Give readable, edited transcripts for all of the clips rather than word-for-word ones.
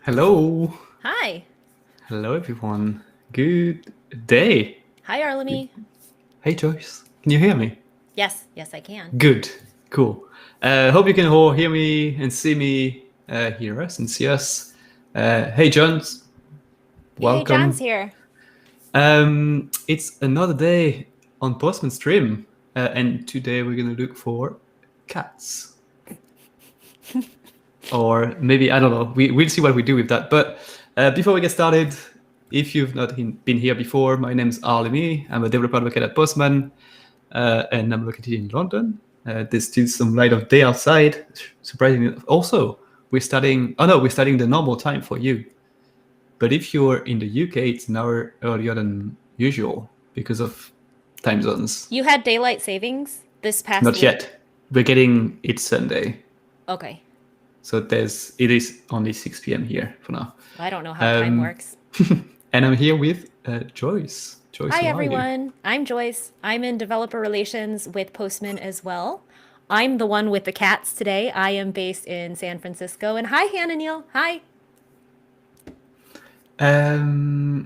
Hello. Hi. Hello, everyone. Good day. Hi, Arlemi. Hey, Joyce. Can you hear me? Yes, I can. Good. Cool. Hope you can all hear me and see me, hear us and see us. Hey, Jones. Yay, John's Welcome. here. It's another day on Postman stream. And today we're going to look for cats. Or maybe, I don't know. We'll see what we do with that. But before we get started, if you've not been here before, my name is Arlemi. I'm a developer advocate at Postman, and I'm located in London. There's still some light of day outside, surprisingly. Also, we're starting the normal time for you. But if you're in the UK, it's an hour earlier than usual because of time zones. You had daylight savings this past Not week? yet. We're getting it Sunday. Okay. So it is only 6 p.m. here for now. I don't know how time works. And I'm here with Joyce. Joyce, Hi, who are you? everyone. I'm Joyce. I'm in developer relations with Postman as well. I'm the one with the cats today. I am based in San Francisco. And hi, Hannah Neal. Hi.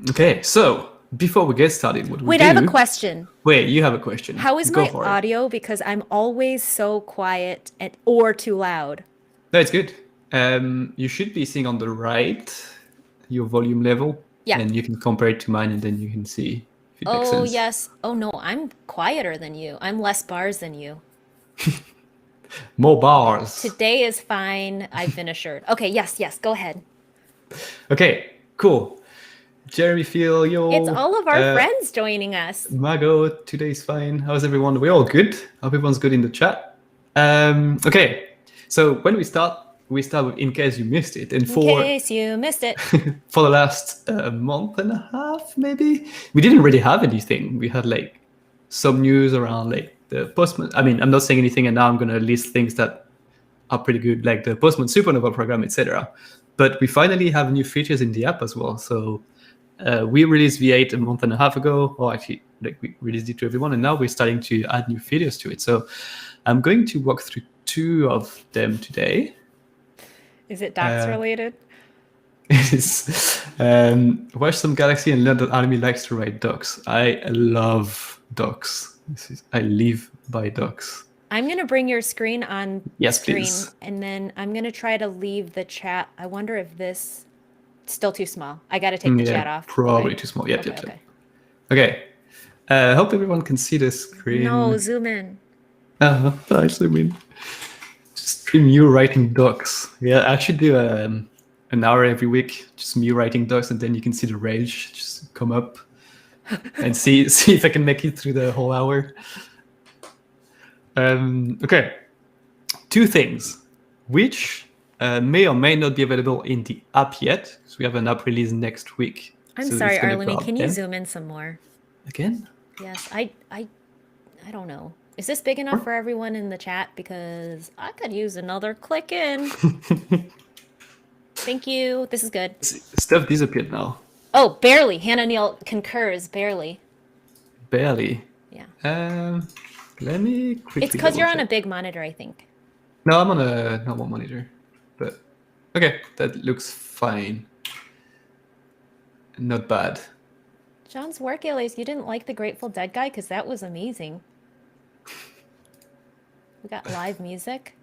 Okay, so before we get started, what we Wait, do... I have a question. Wait, you have a question. How is Go my for it. audio? Because I'm always so quiet or too loud. No, it's good. You should be seeing on the right your volume level. Yeah. And you can compare it to mine, and then you can see if it makes Oh, sense. yes. Oh, no, I'm quieter than you. I'm less bars than you. More bars. Today is fine. I've been assured. Okay, yes, go ahead. Okay, cool. Jeremy, Phil, yo. It's all of our friends joining us. Margot, today's fine. How's everyone? We're all good. Hope everyone's good in the chat. Okay, so when we start with in case you missed it. And In case you missed it. for the last month and a half, maybe, we didn't really have anything. We had like some news around like the Postman. I mean, I'm not saying anything, and now I'm going to list things that are pretty good, like the Postman Supernova program, etc. But we finally have new features in the app as well. So we released V8 a month and a half ago, or actually, like we released it to everyone, and now we're starting to add new features to it. So I'm going to walk through two of them today. Is it docs related? It is. Watch some Galaxy and learn that Arlemi likes to write docs. I love docs. I live by docs. I'm going to bring your screen on screen, please. And then I'm going to try to leave the chat. I wonder if this still too small. I got to take the chat off. Probably too small. Yep. Okay. Hope everyone can see the screen. No, zoom in. I zoom in. Just stream you writing docs. Yeah, I should do an hour every week, just me writing docs, and then you can see the rage just come up and see if I can make it through the whole hour. Okay, two things which may or may not be available in the app yet, because we have an app release next week. I'm sorry, Arlemi, can you zoom in some more? Again? Yes, I don't know. Is this big enough for everyone in the chat? Because I could use another click in. Thank you. This is good. Stuff disappeared now. Oh, barely. Hannah Neal concurs. Barely. Barely. Yeah. Let me quickly. It's because you're on a big monitor, I think. No, I'm on a normal monitor. But okay, that looks fine. Not bad. John's work, Alice. You didn't like the Grateful Dead guy? Because that was amazing. We got live music.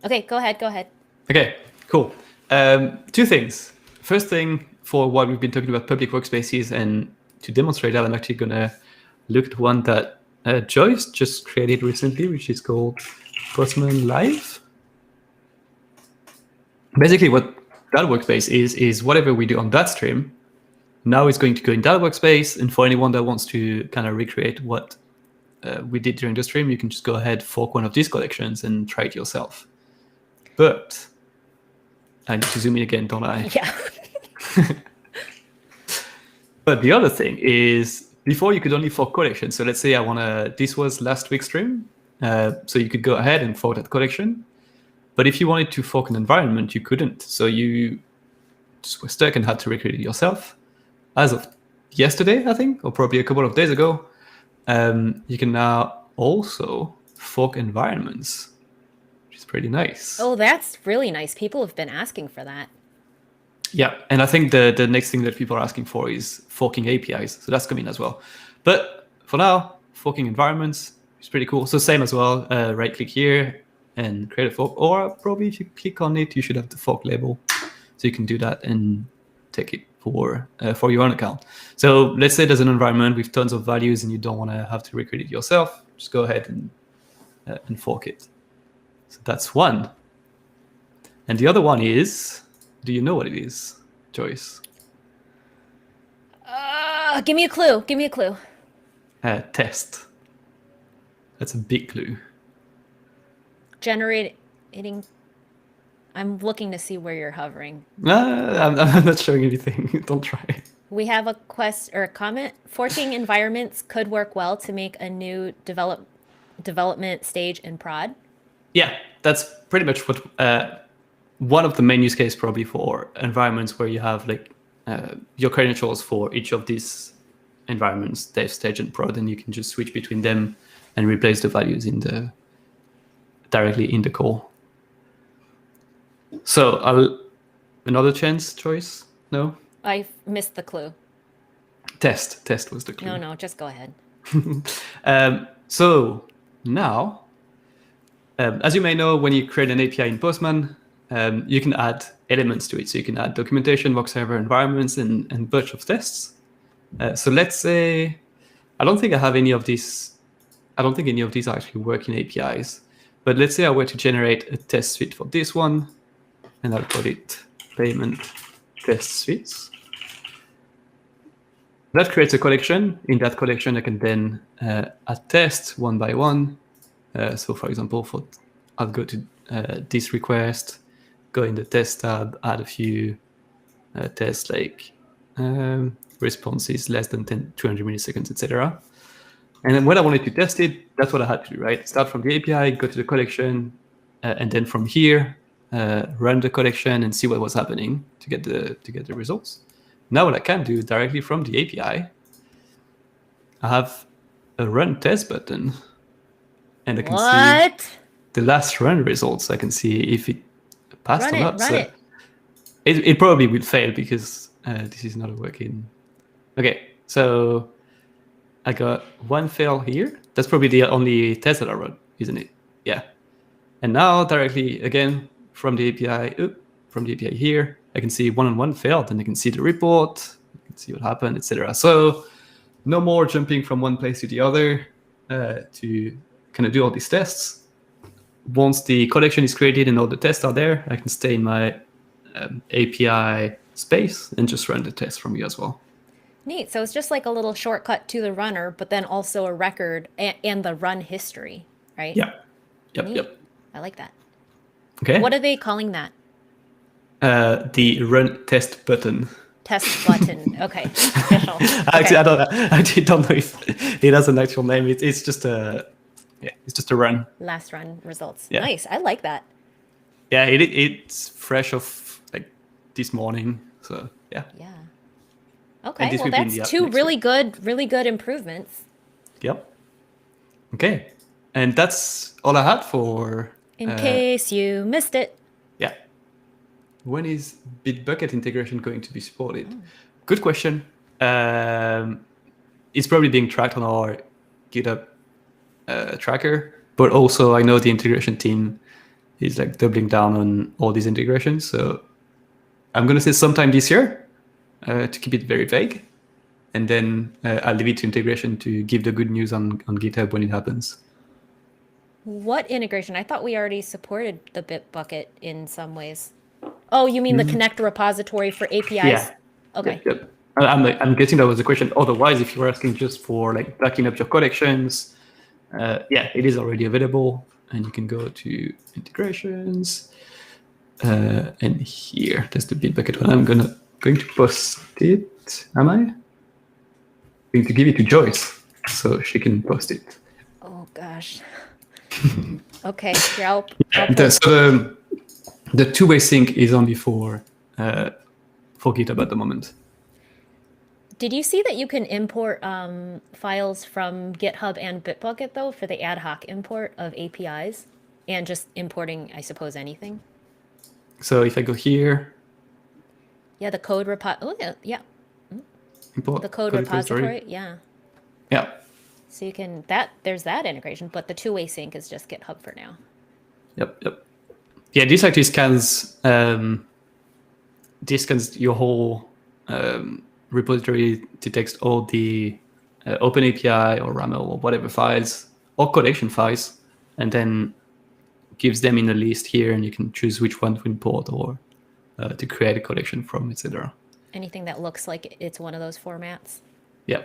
Okay, go ahead. Okay, cool. Two things. First thing, for what we've been talking about public workspaces, and to demonstrate that, I'm actually going to look at one that Joyce just created recently, which is called Postman Live. Basically, what that workspace is whatever we do on that stream, now it's going to go in that workspace, and for anyone that wants to kind of recreate what we did during the stream, you can just go ahead, fork one of these collections and try it yourself. But I need to zoom in again, don't I? Yeah. But the other thing is, before you could only fork collections. So let's say this was last week's stream, so you could go ahead and fork that collection. But if you wanted to fork an environment, you couldn't. So you just were stuck and had to recreate it yourself. As of yesterday, I think, or probably a couple of days ago, you can now also fork environments, which is pretty nice. Oh, that's really nice. People have been asking for that. Yeah, and I think the next thing that people are asking for is forking APIs. So that's coming as well. But for now, forking environments is pretty cool. So same as well, right-click here and create a fork. Or probably if you click on it, you should have the fork label. So you can do that and take it for your own account. So let's say there's an environment with tons of values and you don't want to have to recreate it yourself. Just go ahead and fork it. So that's one. And the other one is, do you know what it is, Joyce? Give me a clue. Give me a clue. Test. That's a big clue. Generating. I'm looking to see where you're hovering. I'm not showing anything. Don't try. We have a comment. Forking environments could work well to make a new development stage in prod. Yeah, that's pretty much what one of the main use cases probably for environments where you have like your credentials for each of these environments, dev, stage, and prod, and you can just switch between them and replace the values directly in the core. So another chance choice? No? I missed the clue. Test was the clue. No, just go ahead. So now, as you may know, when you create an API in Postman, you can add elements to it. So you can add documentation, mock server environments, and a bunch of tests. So let's say, I don't think I have any of these. I don't think any of these are actually working APIs. But let's say I were to generate a test suite for this one, and I'll call it payment test suites. That creates a collection. In that collection, I can then add tests one by one. So for example, I'll go to this request, go in the test tab, add a few tests like responses less than 200 milliseconds, etc. And then when I wanted to test it, that's what I had to do, right? Start from the API, go to the collection, and then from here, run the collection and see what was happening to get the results. Now what I can do directly from the API, I have a run test button, and I can see the last run results. I can see if it passed or not. Run it. It probably will fail because this is not a working. Okay, so I got one fail here. That's probably the only test that I run, isn't it? Yeah. And now directly again from the API, here, I can see one failed, and I can see the report, I can see what happened, etc. So no more jumping from one place to the other to kind of do all these tests. Once the collection is created and all the tests are there, I can stay in my API space and just run the test from here as well. Neat. So it's just like a little shortcut to the runner, but then also a record and the run history, right? Yeah. Yep. I like that. Okay. What are they calling that? The run test button. Test button. Okay. Actually, I don't know if it has an actual name. It's just a run. Last run results. Yeah. Nice. I like that. Yeah, it's fresh off like this morning. So yeah. Yeah. Okay. Well, that's two really good improvements. Yep. Okay. And that's all I had for. In case you missed it. Yeah. When is Bitbucket integration going to be supported? Good question. It's probably being tracked on our GitHub tracker, but also I know the integration team is like doubling down on all these integrations. So I'm going to say sometime this year to keep it very vague. And then I'll leave it to integration to give the good news on GitHub when it happens. What integration? I thought we already supported the Bitbucket in some ways. Oh, you mean the connector repository for APIs? Yeah. Okay. Yep. I'm guessing that was the question. Otherwise, if you were asking just for like backing up your collections, it is already available, and you can go to integrations, and here there's the Bitbucket one. I'm going to post it. Am I going to give it to Joyce so she can post it? Oh gosh. Okay. Yeah, so the two-way sync is only for GitHub at the moment. Did you see that you can import files from GitHub and Bitbucket, though, for the ad hoc import of APIs and just importing, I suppose, anything? So if I go here. Yeah, the code repo. Oh, yeah. Import The code code repository. Yeah. Yeah. So you can there's that integration, but the two-way sync is just GitHub for now. Yep. Yeah, this actually scans your whole repository, detects all the OpenAPI or RAML or whatever files or collection files, and then gives them in a list here, and you can choose which one to import or to create a collection from, etc. Anything that looks like it's one of those formats. Yeah.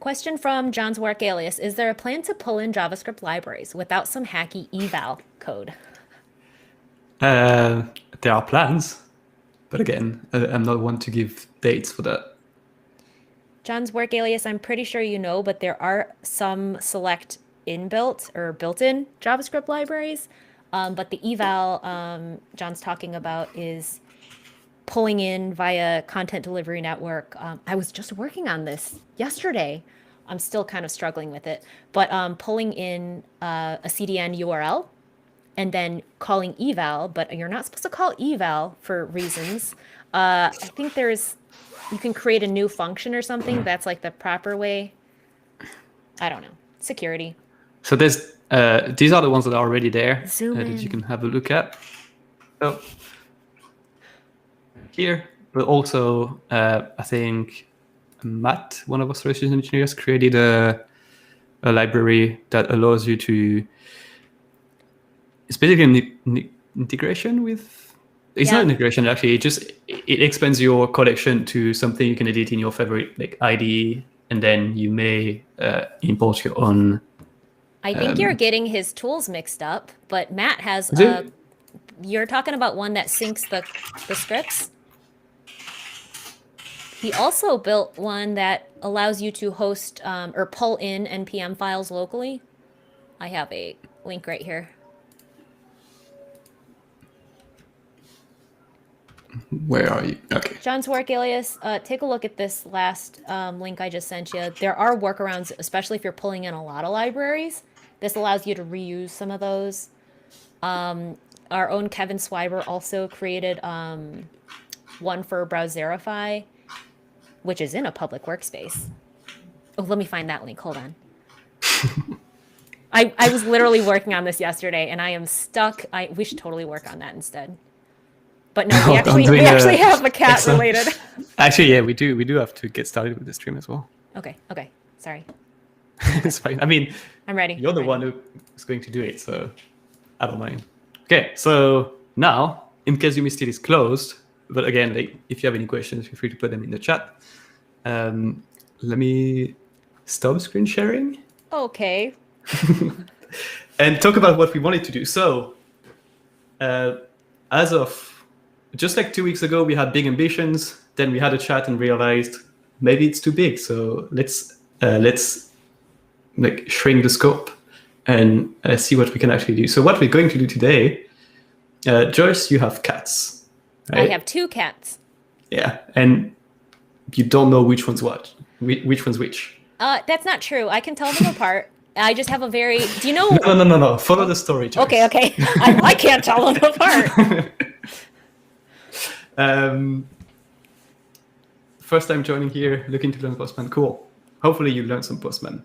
Question from John's work alias. Is there a plan to pull in JavaScript libraries without some hacky eval code? There are plans, but again, I'm not one to give dates for that. John's work alias, I'm pretty sure you know, but there are some select inbuilt or built-in JavaScript libraries. But the eval John's talking about is pulling in via content delivery network. I was just working on this yesterday. I'm still kind of struggling with it, but pulling in a CDN URL and then calling eval, but you're not supposed to call eval for reasons. I think you can create a new function or something. That's like the proper way. I don't know. Security. So these are the ones that are already there Zoom in. that you can have a look at. So here, but also I think Matt, one of our solutions engineers, created a library that allows you to. It's basically an integration with. It's not integration actually. It expands your collection to something you can edit in your favorite like IDE, and then you may import your own. I think you're getting his tools mixed up, but Matt has. You're talking about one that syncs the scripts. He also built one that allows you to host or pull in NPM files locally. I have a link right here. Where are you? Okay. John's work alias, take a look at this last link I just sent you. There are workarounds, especially if you're pulling in a lot of libraries. This allows you to reuse some of those. Our own Kevin Swiber also created one for Browserify, which is in a public workspace. Oh, let me find that link. Hold on. I was literally working on this yesterday, and I am stuck. We should totally work on that instead. But no, we actually have a cat related. Actually, yeah, we do have to get started with the stream as well. Okay, sorry. It's fine. I mean, I'm ready. You're the one who's going to do it, so I don't mind. Okay, so now, in case you missed it, is closed. But again, if you have any questions, feel free to put them in the chat. Let me stop screen sharing. Okay. And talk about what we wanted to do. So, as of just like 2 weeks ago, we had big ambitions. Then we had a chat and realized maybe it's too big. So let's like shrink the scope and see what we can actually do. So what we're going to do today, Joyce, you have cats. Right? I have 2 cats. Yeah, and you don't know which one's which one's which. That's not true. I can tell them apart. I just have a very. Do you know? No. Follow the story, Joyce. Okay. I can't tell them apart. First time joining here, looking to learn Postman. Cool. Hopefully you learned some Postman.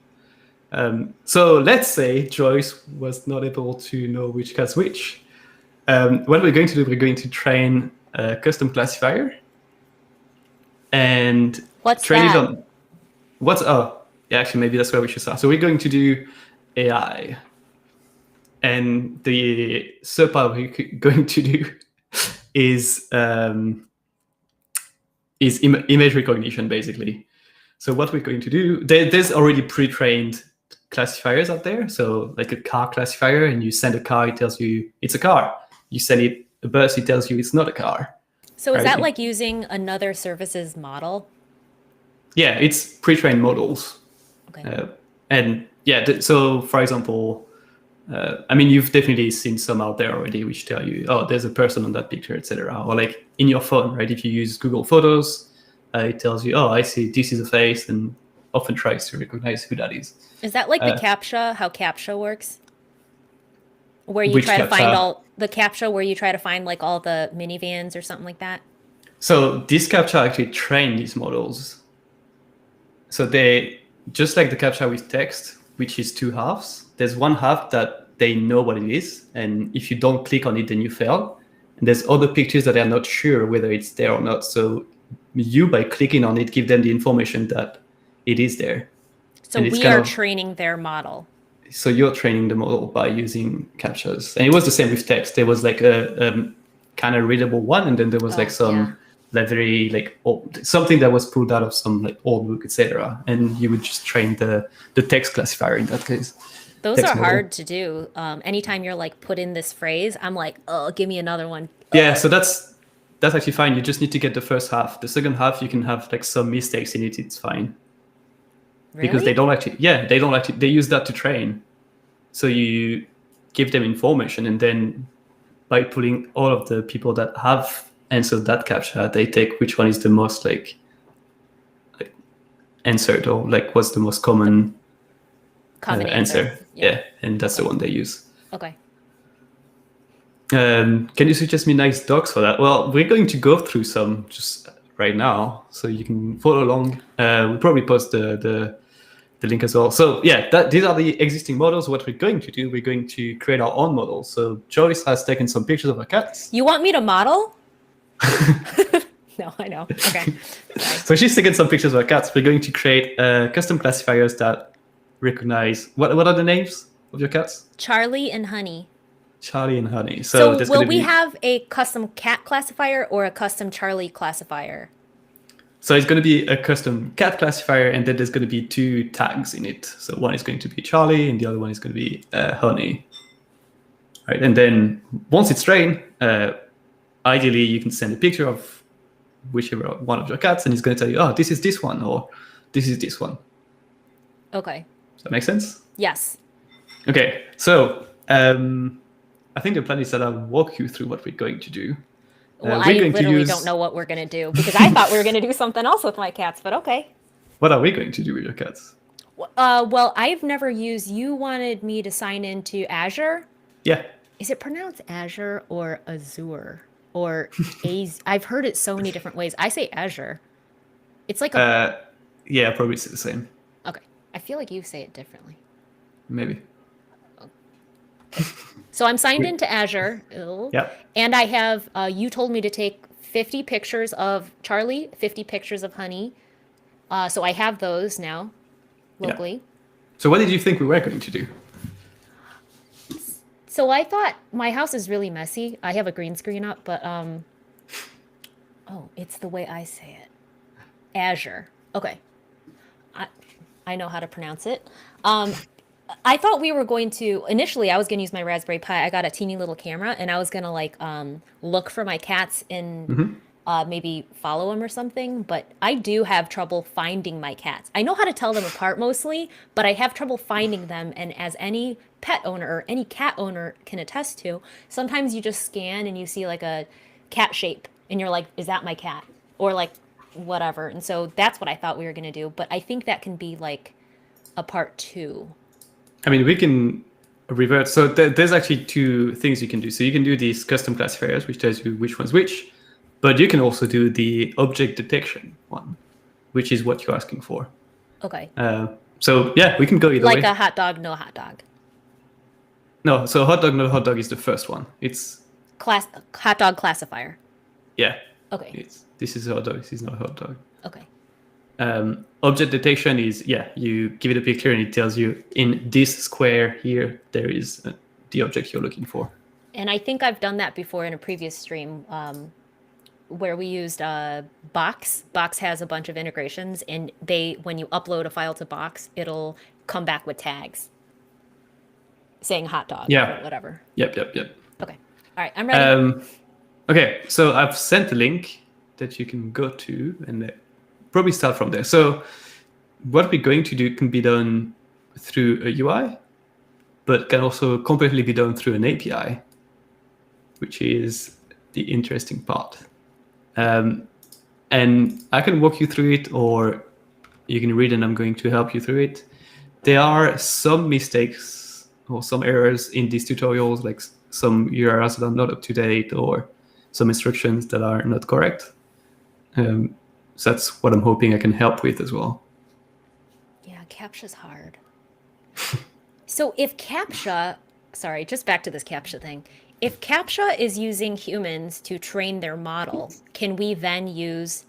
So let's say Joyce was not able to know which cat's which. What we're going to do, we're going to train a custom classifier and train it on. Actually, maybe that's where we should start. So we're going to do AI. And the subpart we're going to do is image recognition, basically. So what we're going to do, there's already pre-trained classifiers out there. So like a car classifier, and you send a car, it tells you it's a car. You send it a bus, it tells you it's not a car. So is that like using another service's model? Yeah, it's pre-trained models. Okay. And yeah, so for example, I mean, you've definitely seen some out there already which tell you, oh, there's a person on that picture, etc. Or like in your phone, right? If you use Google Photos, it tells you, oh, I see this is a face, and often tries to recognize who that is. Is that like the CAPTCHA, how CAPTCHA works? Where you Which try to CAPTCHA? find all the CAPTCHA, where you try to find like all the minivans or something like that? So this CAPTCHA actually train these models. So they, just like the CAPTCHA with text, which is 2 halves, there's one half that they know what it is. And if you don't click on it, then you fail. And there's other pictures that are not sure whether it's there or not. So you, by clicking on it, give them the information that it is there. So we are training their model. So you're training the model by using CAPTCHAs. And it was the same with text. There was like a kind of readable one, and then there was like some like very like old, something that was pulled out of some like old book, etc. And you would just train the text classifier in that case. Those are hard to do. Anytime you're like put in this phrase, I'm like, oh, give me another one. Yeah, so that's actually fine. You just need to get the first half. The second half, you can have like some mistakes in it. It's fine. Really? Because they don't actually, they use that to train. So you give them information, and then by pulling all of the people that have answered that CAPTCHA, they take which one is the most like answered, or like what's the most common answer. Yeah, and that's the one they use. Okay. Can you suggest me nice docs for that? Well, we're going to go through some just right now, so you can follow along. We'll probably post the link as well. So yeah, these are the existing models. What we're going to do, we're going to create our own model. So Joyce has taken some pictures of her cats. You want me to model? No, I know. Okay. So she's taken some pictures of her cats. We're going to create custom classifiers that recognize, what are the names of your cats? Charlie and Honey. Charlie and Honey. So will we have a custom cat classifier or a custom Charlie classifier? So it's going to be a custom cat classifier, and then there's going to be 2 tags in it. So one is going to be Charlie, and the other one is going to be Honey. Right, and then once it's trained, ideally you can send a picture of whichever one of your cats, and it's going to tell you, oh, this is this one, or this is this one. Okay. Does that make sense? Yes. Okay, so I think the plan is that I'll walk you through what we're going to do. Well, I literally don't know what we're going to do, because I thought we were going to do something else with my cats, but okay. What are we going to do with your cats? Well, I've never used, you wanted me to sign into Azure? Yeah. Is it pronounced Azure or Azure? Or I've heard it so many different ways. I say Azure. It's like a... yeah, probably it's the same. Okay. I feel like you say it differently. Maybe. So I'm signed into Azure. Yeah. And I have, you told me to take 50 pictures of Charlie, 50 pictures of Honey. So I have those now locally. Yeah. So what did you think we were going to do? So I thought, my house is really messy. I have a green screen up, but, oh, it's the way I say it. Azure. Okay. I know how to pronounce it. I thought we were going to, initially I was going to use my Raspberry Pi. I got a teeny little camera, and I was going to like look for my cats and maybe follow them or something. But I do have trouble finding my cats. I know how to tell them apart mostly, but I have trouble finding them. And as any pet owner or any cat owner can attest to, sometimes you just scan and you see like a cat shape and you're like, is that my cat? Or like whatever. And so that's what I thought we were going to do. But I think that can be like a part 2. I mean, we can revert. So there's actually 2 things you can do. So you can do these custom classifiers, which tells you which one's which, but you can also do the object detection one, which is what you're asking for. Okay. So yeah, we can go either way. Like a hot dog, no hot dog. No, so hot dog, no hot dog is the first one. It's hot dog classifier. Yeah. Okay. This is a hot dog. This is not a hot dog. Okay. Object detection is, you give it a picture and it tells you in this square here, there is the object you're looking for. And I think I've done that before in a previous stream where we used Box. Box has a bunch of integrations, and when you upload a file to Box, it'll come back with tags saying hot dog or whatever. Yep. Okay. All right, I'm ready. Okay, so I've sent a link that you can go to and probably start from there. So what we're going to do can be done through a UI, but can also completely be done through an API, which is the interesting part. And I can walk you through it, or you can read and I'm going to help you through it. There are some mistakes or some errors in these tutorials, like some URLs that are not up to date or some instructions that are not correct. So that's what I'm hoping I can help with as well. Yeah, CAPTCHA's hard. So if CAPTCHA, sorry, just back to this CAPTCHA thing. If CAPTCHA is using humans to train their model, can we then use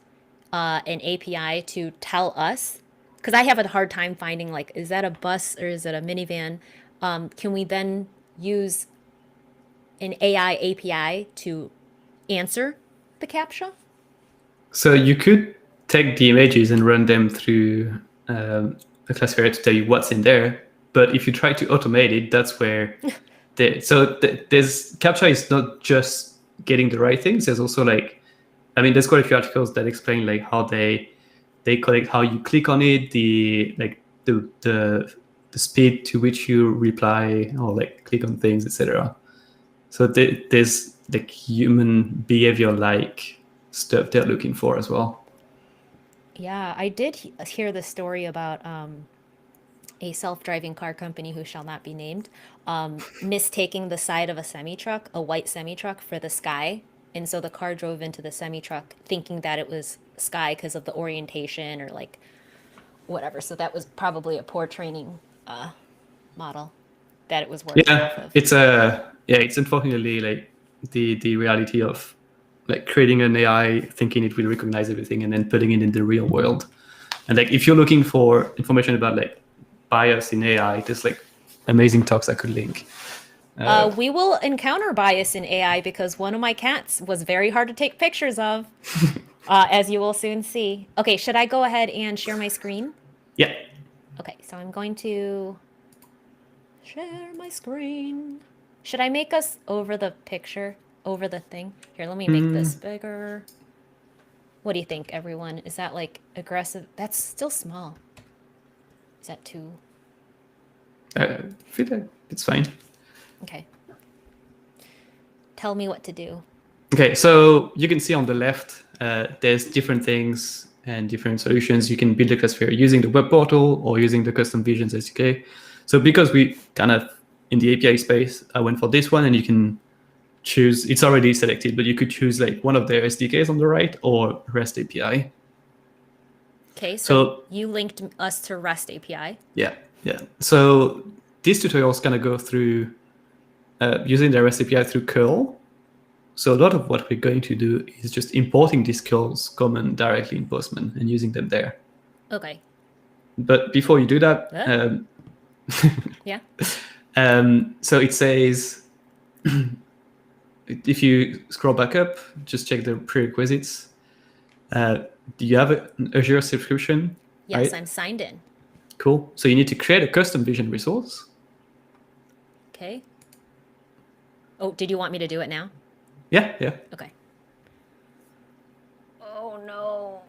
an API to tell us? Because I have a hard time finding, like, is that a bus or is it a minivan? Can we then use an AI API to answer the CAPTCHA? So you could take the images and run them through a classifier to tell you what's in there. But if you try to automate it, that's where there's CAPTCHA is not just getting the right things. There's also there's quite a few articles that explain like how they collect how you click on it, the speed to which you reply or like click on things, etc. So there's like human behavior like stuff they're looking for as well. Yeah, I did hear the story about a self-driving car company who shall not be named, mistaking the side of a semi-truck, a white semi-truck, for the sky. And so the car drove into the semi-truck thinking that it was sky because of the orientation or like whatever. So that was probably a poor training model that it was working off of. It's unfortunately like the reality of like creating an AI thinking it will recognize everything and then putting it in the real world. And like if you're looking for information about like bias in AI, there's like amazing talks I could link. We will encounter bias in AI because one of my cats was very hard to take pictures of, as you will soon see. Okay, should I go ahead and share my screen? Yeah. Okay, so I'm going to share my screen. Should I make us over the picture, over the thing? Here, let me make this bigger. What do you think, everyone? Is that like aggressive? That's still small. Is that too? I feel like it's fine. Okay. Tell me what to do. Okay, so you can see on the left, there's different things and different solutions. You can build a classifier using the web portal or using the custom visions SDK. So because we kind of, in the API space, I went for this one, and you can choose, it's already selected, but you could choose like one of their SDKs on the right or REST API. Okay, so you linked us to REST API. Yeah. So this tutorial is going to go through using the REST API through curl. So a lot of what we're going to do is just importing these curls common directly in Postman and using them there. Okay. But before you do that, yeah. So it says, if you scroll back up, just check the prerequisites. Do you have an Azure subscription? Yes, right? I'm signed in. Cool. So you need to create a custom vision resource. Okay. Oh, did you want me to do it now? Yeah. Okay. Oh no.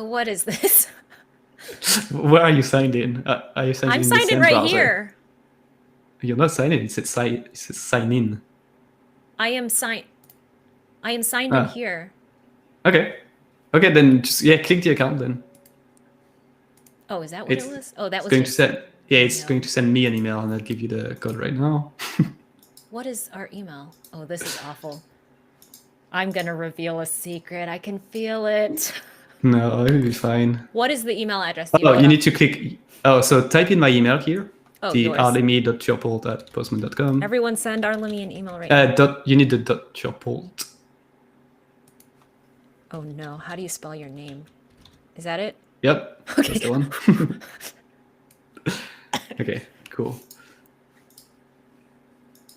What is this? Where are you signed in? Are you signed in? I'm signed in right browser? Here. You're not signed in. It says sign in. I am signed in here. Okay, then just click the account then. Oh, is that what it was? Oh, that was going to send. Yeah, it's going to send me an email, and I'll give you the code right now. What is our email? Oh, this is awful. I'm gonna reveal a secret. I can feel it. No, it'll be fine. What is the email address? You need to click. Oh, so type in my email here. Oh, the arlemi.chopult@postman.com. Everyone send Arlemi an email right now. You need the .chopult. Oh no, how do you spell your name? Is that it? Yep. Okay. That's the one. Okay, cool.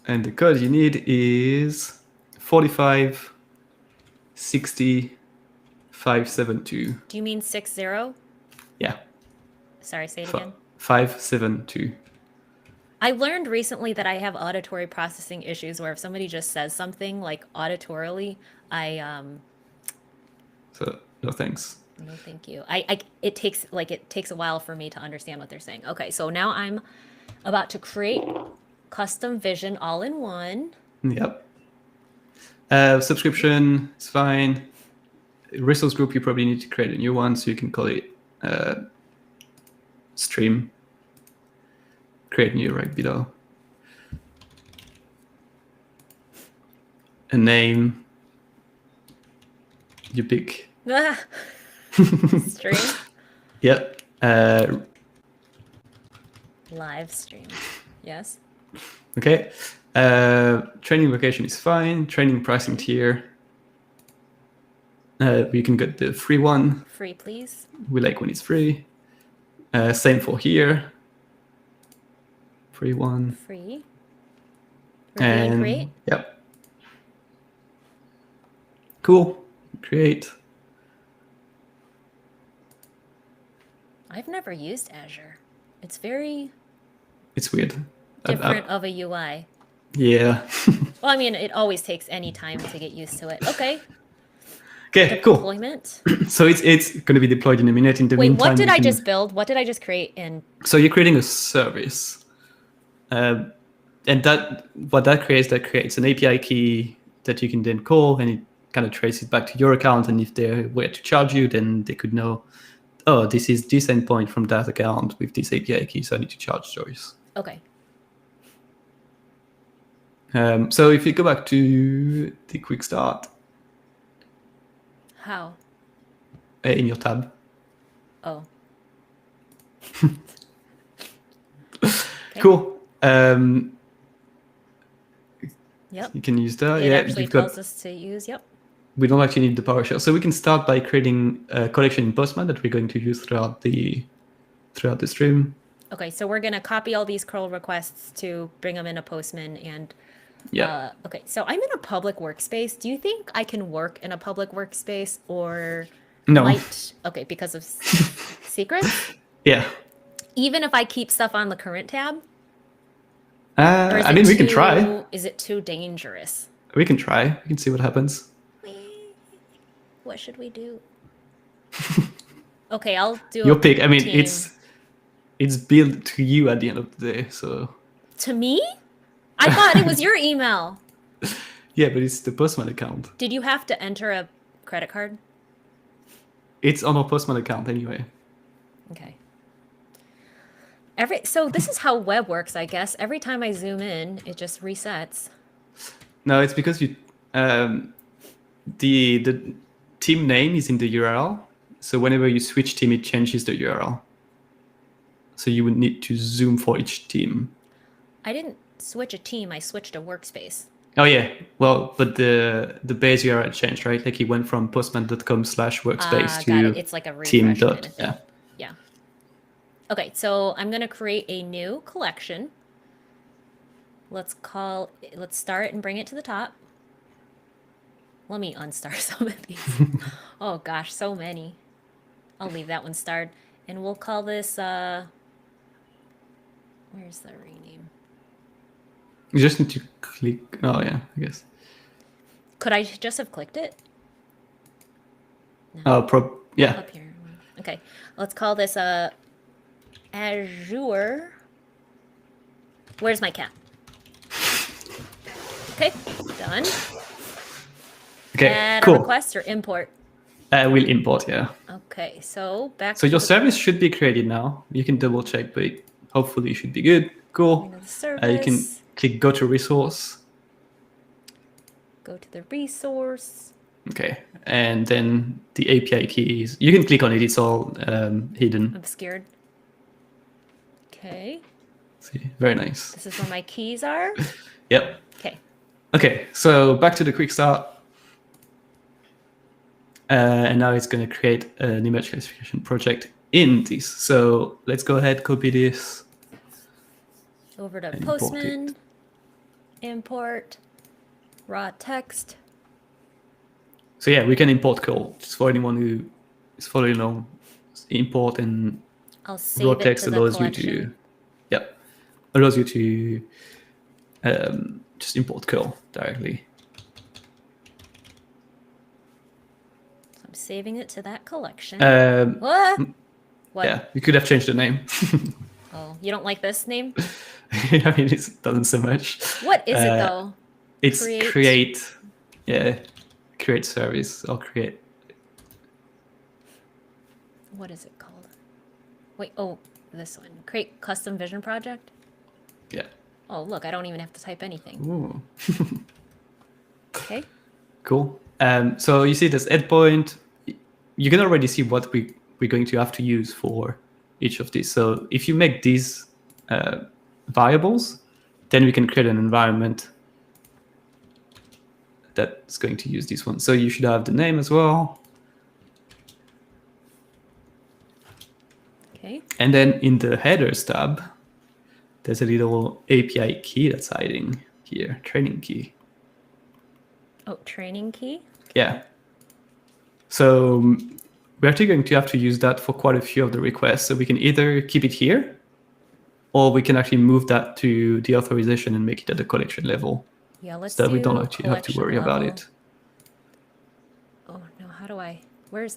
And the code you need is 4560572. Do you mean 60? Yeah. Sorry, say it again. 572. I learned recently that I have auditory processing issues where if somebody just says something like auditorily, So no thanks. No, thank you. It takes a while for me to understand what they're saying. Okay, so now I'm about to create custom vision all in one. Yep. Subscription is fine. Resource group, you probably need to create a new one, so you can call it stream. Create new right below. A name. You pick. Ah. Stream. Yep. Live stream. Yes. Okay. Training location is fine. Training pricing tier. We can get the free one. Free, please. We like when it's free. Same for here. Free one. Free. Review and create. Yep. Cool. Create. I've never used Azure. It's very It's weird. different of a UI. Yeah. Well, I mean, it always takes any time to get used to it. Okay. Okay, cool. Deployment. So it's going to be deployed in a minute. In the Wait, meantime, what did I just build? What did I just create in? So you're creating a service. And what that creates an API key that you can then call, and it kind of traces back to your account. And if they were to charge you, then they could know, oh, this is this endpoint from that account with this API key, so I need to charge Joyce. Okay. So if you go back to the quick start. How? In your tab. Oh. Okay. Cool. Yep. You can use that. It yeah, actually tells us to use. Yep. We don't actually need the PowerShell, so we can start by creating a collection in Postman that we're going to use throughout the stream. Okay, so we're gonna copy all these curl requests to bring them in a Postman and. Yeah. Okay, so I'm in a public workspace. Do you think I can work in a public workspace or No. might? Okay, because of secrets. Yeah. Even if I keep stuff on the current tab. I mean, we can try. Is it too dangerous? We can try. We can see what happens. What should we do? Okay, I'll do Your pick. I mean, team. it's built to you at the end of the day, so. To me? I thought it was your email. Yeah, but it's the Postman account. Did you have to enter a credit card? It's on our Postman account anyway. Okay. So this is how web works, I guess. Every time I zoom in, it just resets. No, it's because you the team name is in the URL. So whenever you switch team, it changes the URL. So you would need to zoom for each team. I didn't switch a team, I switched a workspace. Oh yeah, well, but the base URL changed, right? Like it went from postman.com/workspace to to it's like a team. refresh kind of thing. Yeah. Yeah. Okay, so I'm gonna create a new collection. Let's start and bring it to the top. Let me unstar some of these. Oh gosh, so many. I'll leave that one starred. And we'll call this, where's the rename? You just need to click. Oh yeah, I guess. Could I just have clicked it? No. Oh, yeah. Up here. Okay, let's call this Azure. Where's my cat? Okay, done. Okay, Add cool. a request or import? We'll import, yeah. Okay, so back So to your the service should be created now. You can double check, but hopefully it should be good. Cool. service. You can click go to resource. Go to the resource. Okay, and then the API keys. You can click on it. It's all hidden. Obscured. Okay. See, very nice. This is where my keys are. Yep. Okay. Okay, so back to the quick start. And now it's going to create an image classification project in this. So let's go ahead, copy this. Over to and Postman. Import. Raw text. So yeah, we can import curl. Just for anyone who is following along, import and I'll save raw it text to the allows collection. you to, yep, allows you to just import curl directly. I'm saving it to that collection. What? What? Yeah, you could have changed the name. Oh, you don't like this name? I mean, it doesn't so much. What is it though? It's create service or create. What is it called? Wait, oh, this one. Create custom vision project? Yeah. Oh, look, I don't even have to type anything. Ooh. Okay. Cool. So you see this endpoint. You can already see what we're going to have to use for each of these. So if you make these variables, then we can create an environment that's going to use this one. So you should have the name as well. Okay. And then in the headers tab, there's a little API key that's hiding here, training key. Oh, training key? Yeah. So we're actually going to have to use that for quite a few of the requests. So we can either keep it here, or we can actually move that to the authorization and make it at the collection level. Yeah, let's so that do we don't actually have to worry about it. Oh no, how do I?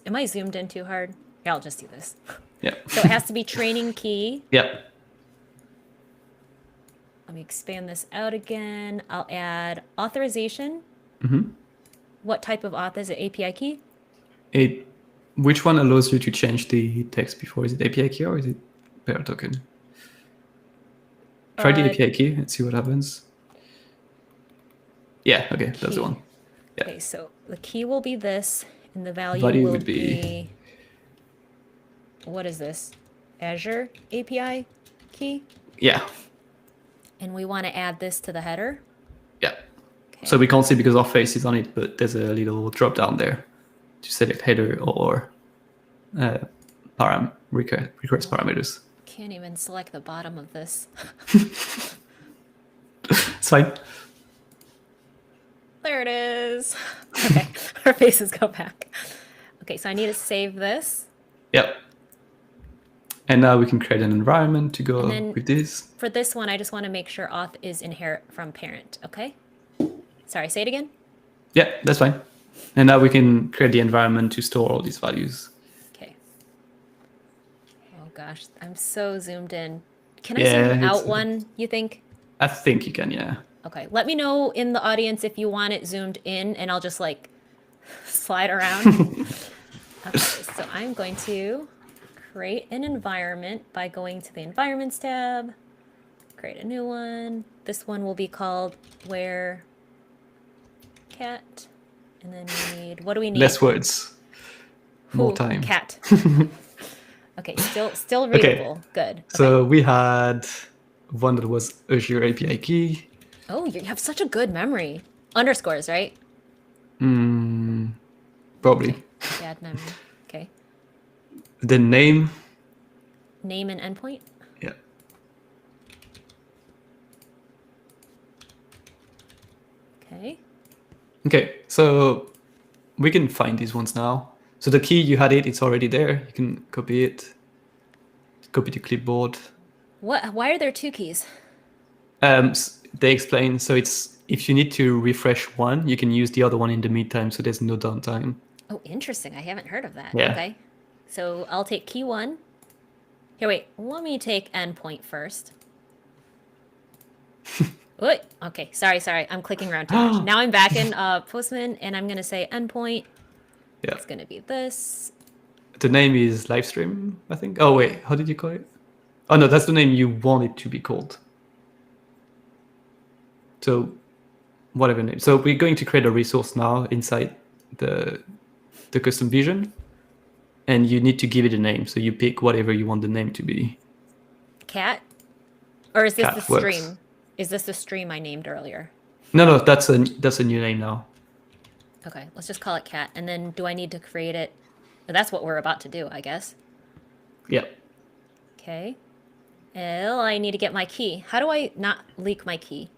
Am I zoomed in too hard? Yeah, I'll just do this. Yeah. So it has to be training key. Yeah. Let me expand this out again. I'll add authorization. Mm-hmm. What type of auth is it? API key? Which one allows you to change the text before? Is it API key or is it pair token? Try the API key and see what happens. Yeah, okay, that's the one. Yeah. Okay, so the key will be this, and the value will would be... What is this? Azure API key? Yeah. And we want to add this to the header? Yeah. Okay. So we can't see because our face is on it, but there's a little drop down there to select header or request parameters. Can't even select the bottom of this. It's fine. There it is. Okay, our faces go back. Okay, so I need to save this. Yep. And now we can create an environment to go with this. For this one, I just want to make sure auth is inherit from parent, okay? Sorry, say it again. Yeah, that's fine. And now we can create the environment to store all these values. Okay. Oh gosh, I'm so zoomed in. Can I zoom out one, you think? I think you can, yeah. Okay, let me know in the audience if you want it zoomed in, and I'll just like slide around. Okay, so I'm going to create an environment by going to the Environments tab, create a new one. This one will be called Where Cat, and then we need, what do we need? Less words, more time. Cat. Okay, still readable. Okay. Good. Okay. So we had one that was Azure API key. Oh, you have such a good memory. Underscores, right? Probably. Okay. Bad memory. Okay. The name. Name and endpoint? Yeah. Okay. Okay, so we can find these ones now. So the key, you had it, it's already there. You can copy it. Copy the clipboard. What? Why are there two keys? They explain, so it's if you need to refresh one, you can use the other one in the meantime, so there's no downtime. Oh, interesting. I haven't heard of that. Yeah. Okay. So I'll take key one. Here, wait. Let me take endpoint first. Wait. Okay. Sorry. I'm clicking around too much. Now I'm back in Postman, and I'm going to say endpoint. Yeah. It's going to be this. The name is livestream, I think. Oh, wait. How did you call it? Oh, no, that's the name you want it to be called. So whatever name. So we're going to create a resource now inside the custom vision, and you need to give it a name. So you pick whatever you want the name to be. Cat? Or is this Cat the stream? works. Is this the stream I named earlier? No, that's a new name now. Okay, let's just call it cat. And then do I need to create it? That's what we're about to do, I guess. Yeah. Okay. I need to get my key. How do I not leak my key?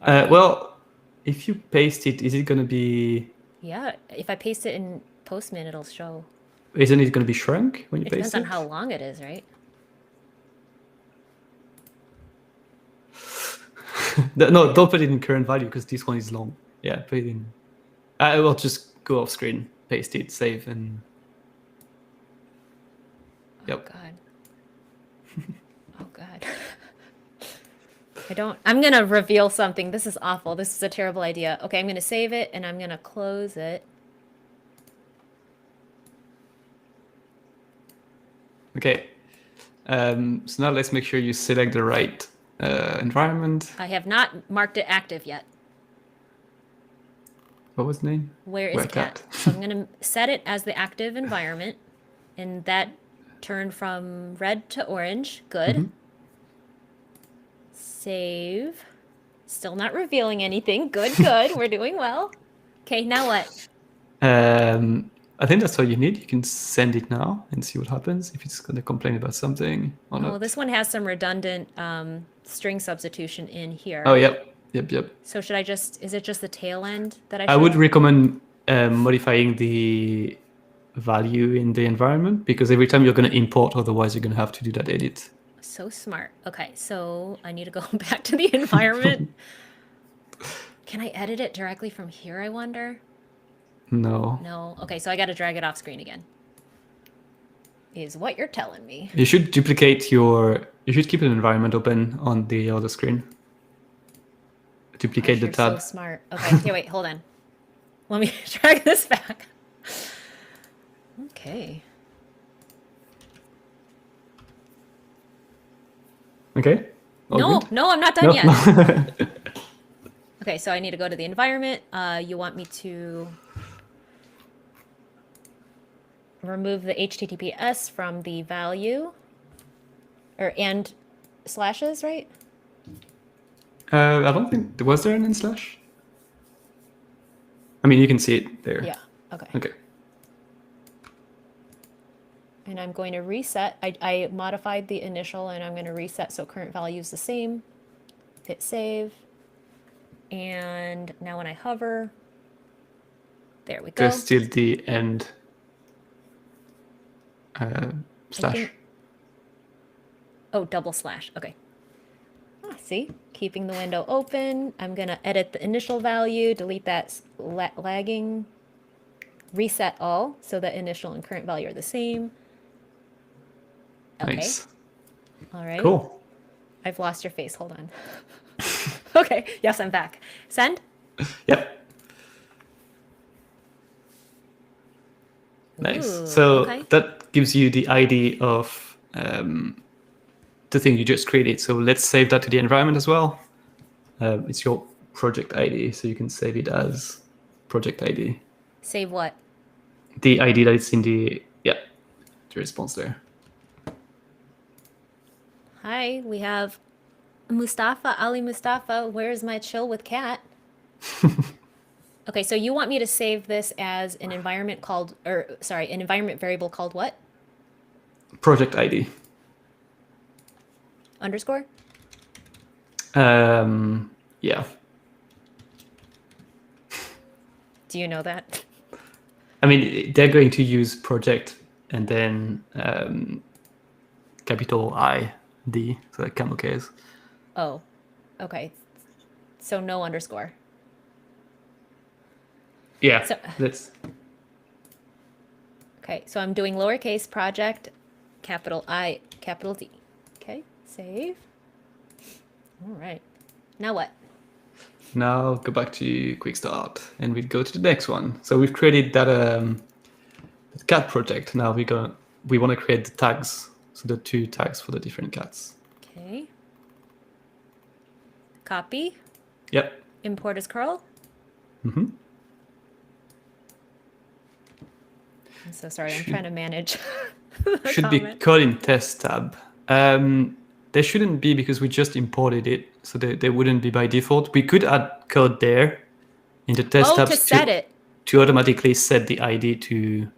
Well, if you paste it, is it going to be... Yeah, if I paste it in Postman, it'll show. Isn't it going to be shrunk when you It paste depends it? on how long it is, right? No, don't put it in current value because this one is long. Yeah, put it in. I will just go off screen, paste it, save, and... Yep. Oh, God. I'm going to reveal something. This is awful. This is a terrible idea. Okay, I'm going to save it, and I'm going to close it. Okay. So now let's make sure you select the right environment. I have not marked it active yet. what was the name? Where is cat? So I'm going to set it as the active environment, and that turned from red to orange. Good. Mhm. Save. Still not revealing anything. Good, good. We're doing well. Okay, now what? I think that's all you need. You can send it now and see what happens, if it's going to complain about something or Oh, not. this one has some redundant string substitution in here. Oh, yep. So should I just, is it just the tail end that I I should? would recommend modifying the value in the environment, because every time you're going to import, otherwise you're going to have to do that edit. So smart. Okay, so I need to go back to the environment. Can I edit it directly from here, I wonder? No. No. Okay, so I got to drag it off screen again. Is what you're telling me. You should duplicate you should keep an environment open on the other screen. Duplicate the You're tab. so smart. Okay, okay, wait, hold on. Let me drag this back. Okay. Okay? All No, good? no, I'm not done No? yet. Okay, so I need to go to the environment. You want me to remove the HTTPS from the value, or and slashes, right? I don't think, was there an /? I mean, you can see it there. Yeah, okay. Okay. And I'm going to reset. I modified the initial, and I'm going to reset so current value is the same. Hit save. And now when I hover, there we go. There's still the end slash. Oh, double slash. Okay. See, keeping the window open. I'm going to edit the initial value, delete that lagging, reset all so that initial and current value are the same. Okay. Nice. All right. Cool. I've lost your face. Hold on. Okay. Yes, I'm back. Send. Yep. Nice. Ooh, So okay. that gives you the ID of the thing you just created. So let's save that to the environment as well. It's your project ID, so you can save it as project ID. Save what? The ID that is in the response there. Hi, we have Mustafa, Ali Mustafa. Where's my chill with cat? Okay, so you want me to save this as an environment called, or sorry, an environment variable called what? Project ID. Underscore? Yeah. Do you know that? I mean, they're going to use project and then capital ID, so like camel case. Oh, okay. So no underscore. Yeah, So- that's Okay, so I'm doing lowercase project, capital I, capital D. Okay, save. All right. Now what? now go back to quick start and we go to the next one. So we've created that cat project. Now we want to create the tags, so the 2 tags for the different cats. Okay. Copy. Yep. Import as curl. Mm-hmm. I'm so sorry. I'm trying to manage. the Should be comment. code in test tab. They shouldn't be, because we just imported it, so they wouldn't be by default. We could add code there in the test Oh, tabs to set it. to automatically set the ID to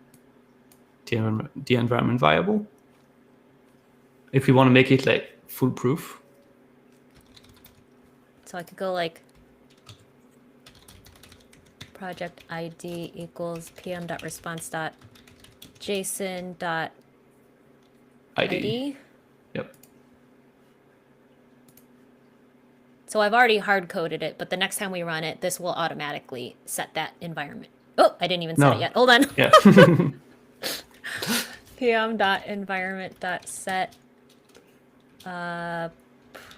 the environment variable. If we want to make it like foolproof. So I could go like project ID equals pm.response.json.id. Yep. So I've already hard coded it, but the next time we run it, this will automatically set that environment. Oh, I didn't even set it yet. Hold on. Yeah. pm.environment.set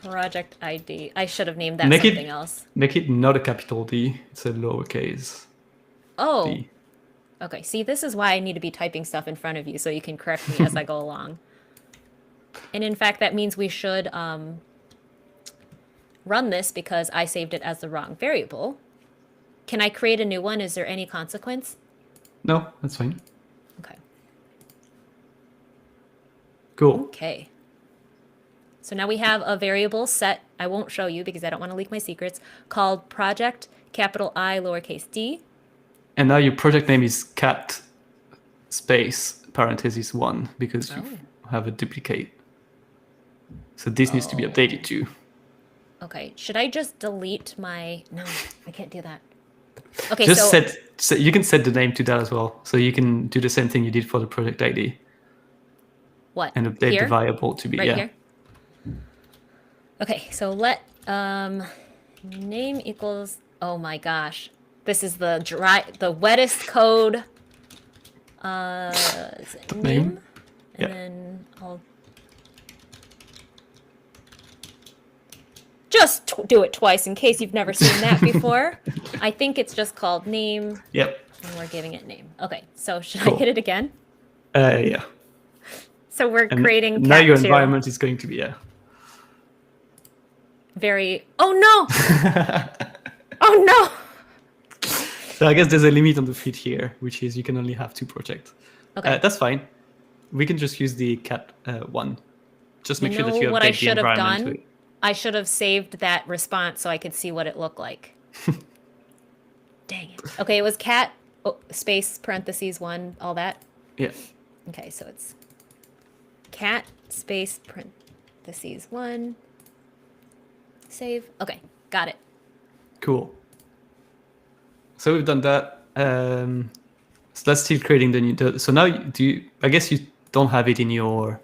project ID. I should have named that Make something it- else. Make it not a capital D, it's a lowercase Oh, d. okay. See, this is why I need to be typing stuff in front of you so you can correct me as I go along. And in fact, that means we should run this because I saved it as the wrong variable. Can I create a new one? Is there any consequence? No, that's fine. Okay. Cool. Okay. So now we have a variable set. I won't show you because I don't want to leak my secrets, called project, capital I, lowercase d. And now your project name is cat space parentheses 1 because you have a duplicate. So this needs to be updated too. Okay. Should I just delete my... No, I can't do that. Okay, Just you can set the name to that as well. So you can do the same thing you did for the project ID. What? And update Here? the variable to be, Right here? Okay, so let name equals... Oh my gosh. This is the wettest code. Is it name? And then I'll just do it twice in case you've never seen that before. I think it's just called name. Yep. And we're giving it name. Okay, so should Cool. I hit it again? Yeah. So we're creating now cat your 2. environment is going to be Very... Oh no! Oh no! So I guess there's a limit on the feed here, which is you can only have 2 projects. Okay. That's fine. We can just use the cat 1. Just make sure that you what I update the should have environment. done? I should have saved that response so I could see what it looked like. Dang it. Okay, it was cat space parentheses 1, all that. Yeah. Okay, so it's cat space parentheses 1. Save. Okay, got it. Cool. So we've done that. So that's still creating the new. So now, I guess you don't have it in your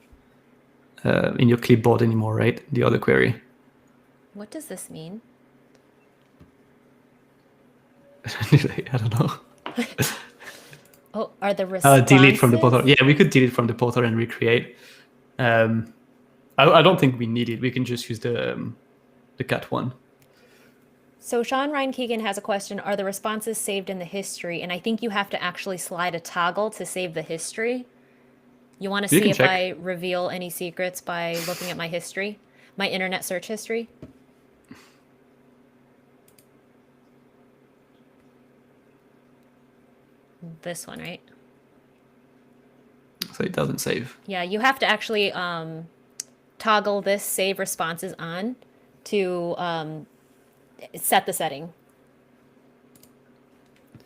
clipboard anymore, right? The other query. What does this mean? I don't know. Oh, are the responses? Delete from the portal. Yeah, we could delete from the portal and recreate. I don't think we need it. We can just use the cat one. So Sean Ryan Keegan has a question. Are the responses saved in the history? And I think you have to actually slide a toggle to save the history. You want to see if I reveal any secrets by looking at my history, my internet search history? This one, right? So it doesn't save. Yeah, you have to actually toggle this save responses on to set the setting.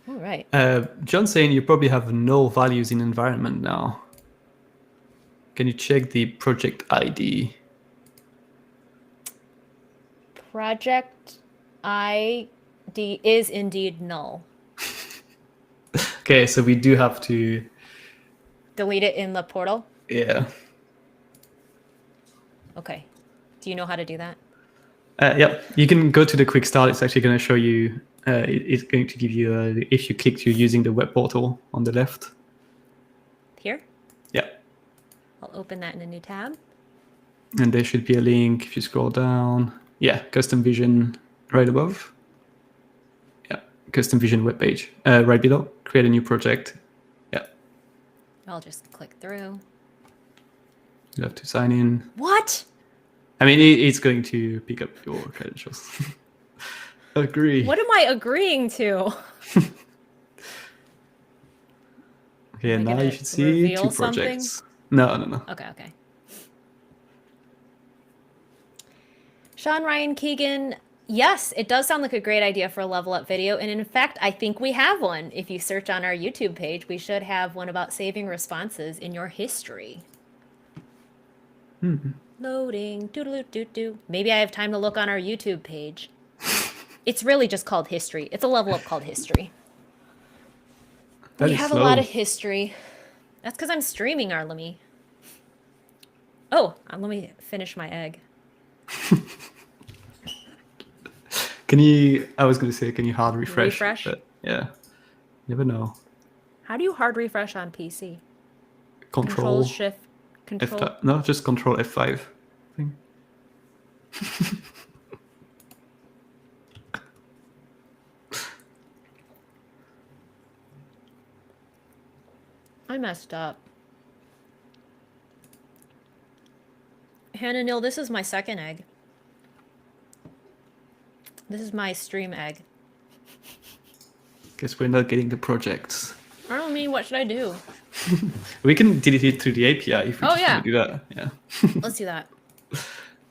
All right. John's saying you probably have no values in environment now. Can you check the project ID? Project ID is indeed null. Okay, so we do have to delete it in the portal? Yeah. Okay. Do you know how to do that? Yep. You can go to the quick start. It's actually going to show you, it's going to give you, if you click to using the web portal on the left. Here? Yeah. I'll open that in a new tab. And there should be a link if you scroll down. Yeah, custom vision right above. Yeah, custom vision web page. Right below, create a new project. Yeah. I'll just click through. You have to sign in. What? I mean, it's going to pick up your credentials. Agree. What am I agreeing to? Okay, now you should see 2 projects. Something? No. Okay. Sean Ryan Keegan, yes, it does sound like a great idea for a level up video. And in fact, I think we have one. If you search on our YouTube page, we should have one about saving responses in your history. Mm-hmm. Loading. Doo-doo-doo-doo. Maybe I have time to look on our YouTube page. It's really just called history. It's a level up called history. We have a lot of history. That's because I'm streaming, Arlemi. Oh, let me finish my egg. I was going to say, can you hard refresh? Refresh? But yeah, never know. How do you hard refresh on PC? Control Shift, Control. No, just Control F5 thing. I messed up. Hannah Nil, this is my second egg. This is my stream egg. Guess we're not getting the projects. Arlemi, what should I do? We can delete it through the API if we just yeah. want to do that. Yeah. Let's do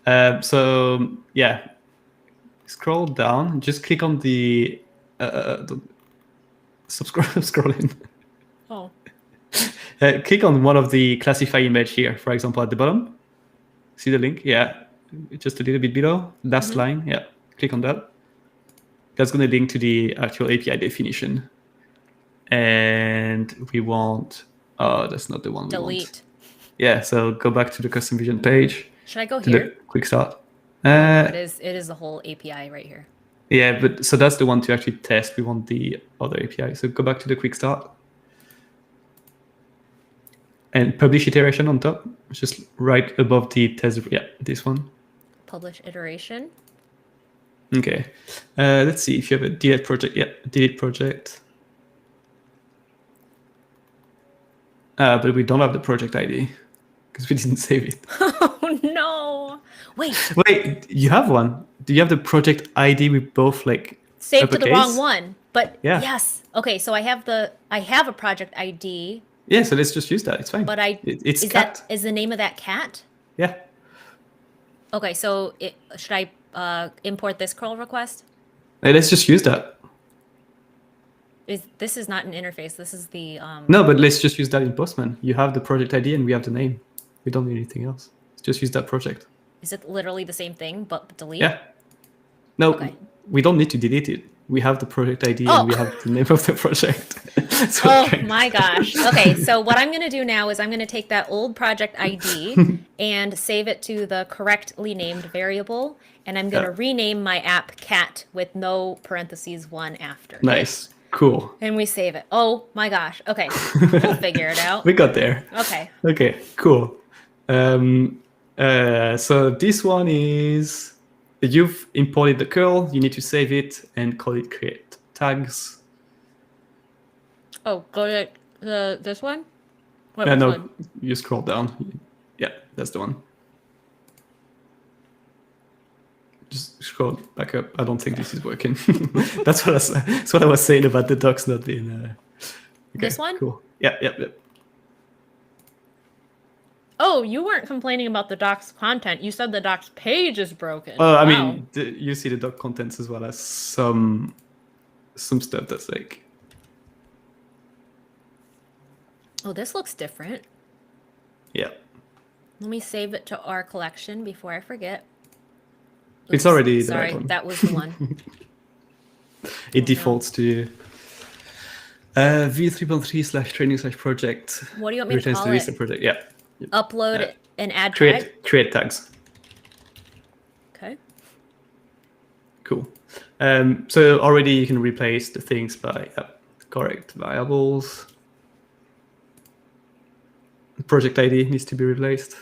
that. So yeah, scroll down. Just click on the scrolling. Oh. Click on one of the classify image here, for example, at the bottom. See the link? Yeah, just a little bit below. Last line. Yeah, click on that. That's going to link to the actual API definition. And we want. Oh, that's not the one we want. Delete. Yeah, so go back to the custom vision page. Should I go to here? The quick start. It is the whole API right here. Yeah, but so that's the one to actually test. We want the other API. So go back to the quick start. And publish iteration on top, just right above the test. Yeah, this one. Publish iteration. Okay. Let's see if you have a delete project. Yeah, delete project. But we don't have the project ID because we didn't save it. Oh no! Wait, you have one? Do you have the project ID with both like saved uppercase? to the wrong one? But yeah. Yes. Okay, so I have a project ID. Yeah, so let's just use that. It's fine. But it's cat. Is the name of that cat? Yeah. Okay, so should I import this curl request? Hey, let's just use that. This is not an interface. This is the No, but let's just use that in Postman. You have the project ID and we have the name. We don't need anything else. Let's just use that project. Is it literally the same thing but delete? Yeah. No, okay. We don't need to delete it. We have the project ID and we have the name of the project. My gosh. Okay, so what I'm going to do now is I'm going to take that old project ID and save it to the correctly named variable, and I'm going to rename my app cat with no parentheses 1 after. Nice. Cool. And we save it. Oh my gosh. Okay. We'll figure it out. We got there. Okay. Okay, cool. So this one is, you've imported the curl, you need to save it and call it create tags. Oh, go to this one? No, one? You scroll down. Yeah, that's the one. Just scroll back up. I don't think this is working. That's what I was saying about the docs not being. Okay, this one? Cool. Yeah. Oh, you weren't complaining about the doc's content. You said the doc's page is broken. I mean, you see the doc contents as well as some stuff that's like. Oh, this looks different. Yeah. Let me save it to our collection before I forget. Oops, it's already sorry, the right one. That was the one. It defaults to v3.3/training/project. What do you want me to call it? Project. Yeah. Upload and add tag? Create tags. Okay. Cool. So already you can replace the things by correct variables. The project ID needs to be replaced.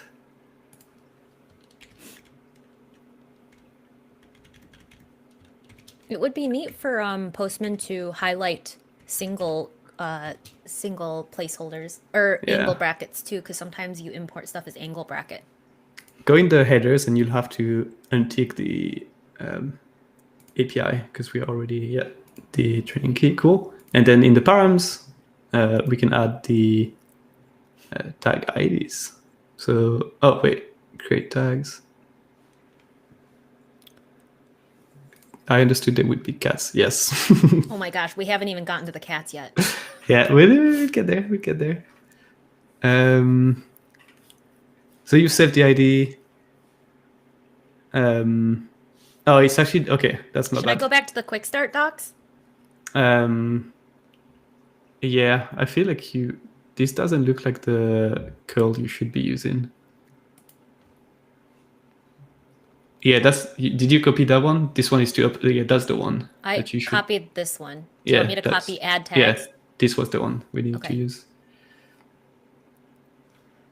It would be neat for Postman to highlight single placeholders or angle brackets too, because sometimes you import stuff as angle bracket. Go in the headers and you'll have to untick the API because we already the training key. Cool. And then in the params, we can add the tag IDs. So create tags. I understood they would be cats. Yes. Oh my gosh, we haven't even gotten to the cats yet. Yeah, we'll get there. We'll get there. So you saved the ID. It's actually okay. That's not Should bad. I go back to the quick start docs? Yeah, I feel like this doesn't look like the curl you should be using. Yeah, did you copy that one? This one is that's the one. I that you should, copied this one. Do you want me to copy add tags? Yeah, this was the one we need to use.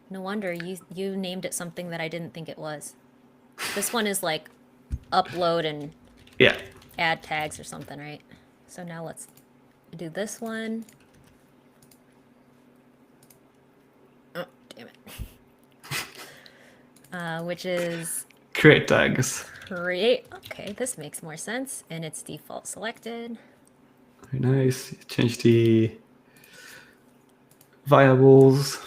No wonder you named it something that I didn't think it was. This one is like upload and add tags or something, right? So now let's do this one. Oh, damn it. Which is create tags. Okay, this makes more sense, and it's default selected. Very nice. Change the variables.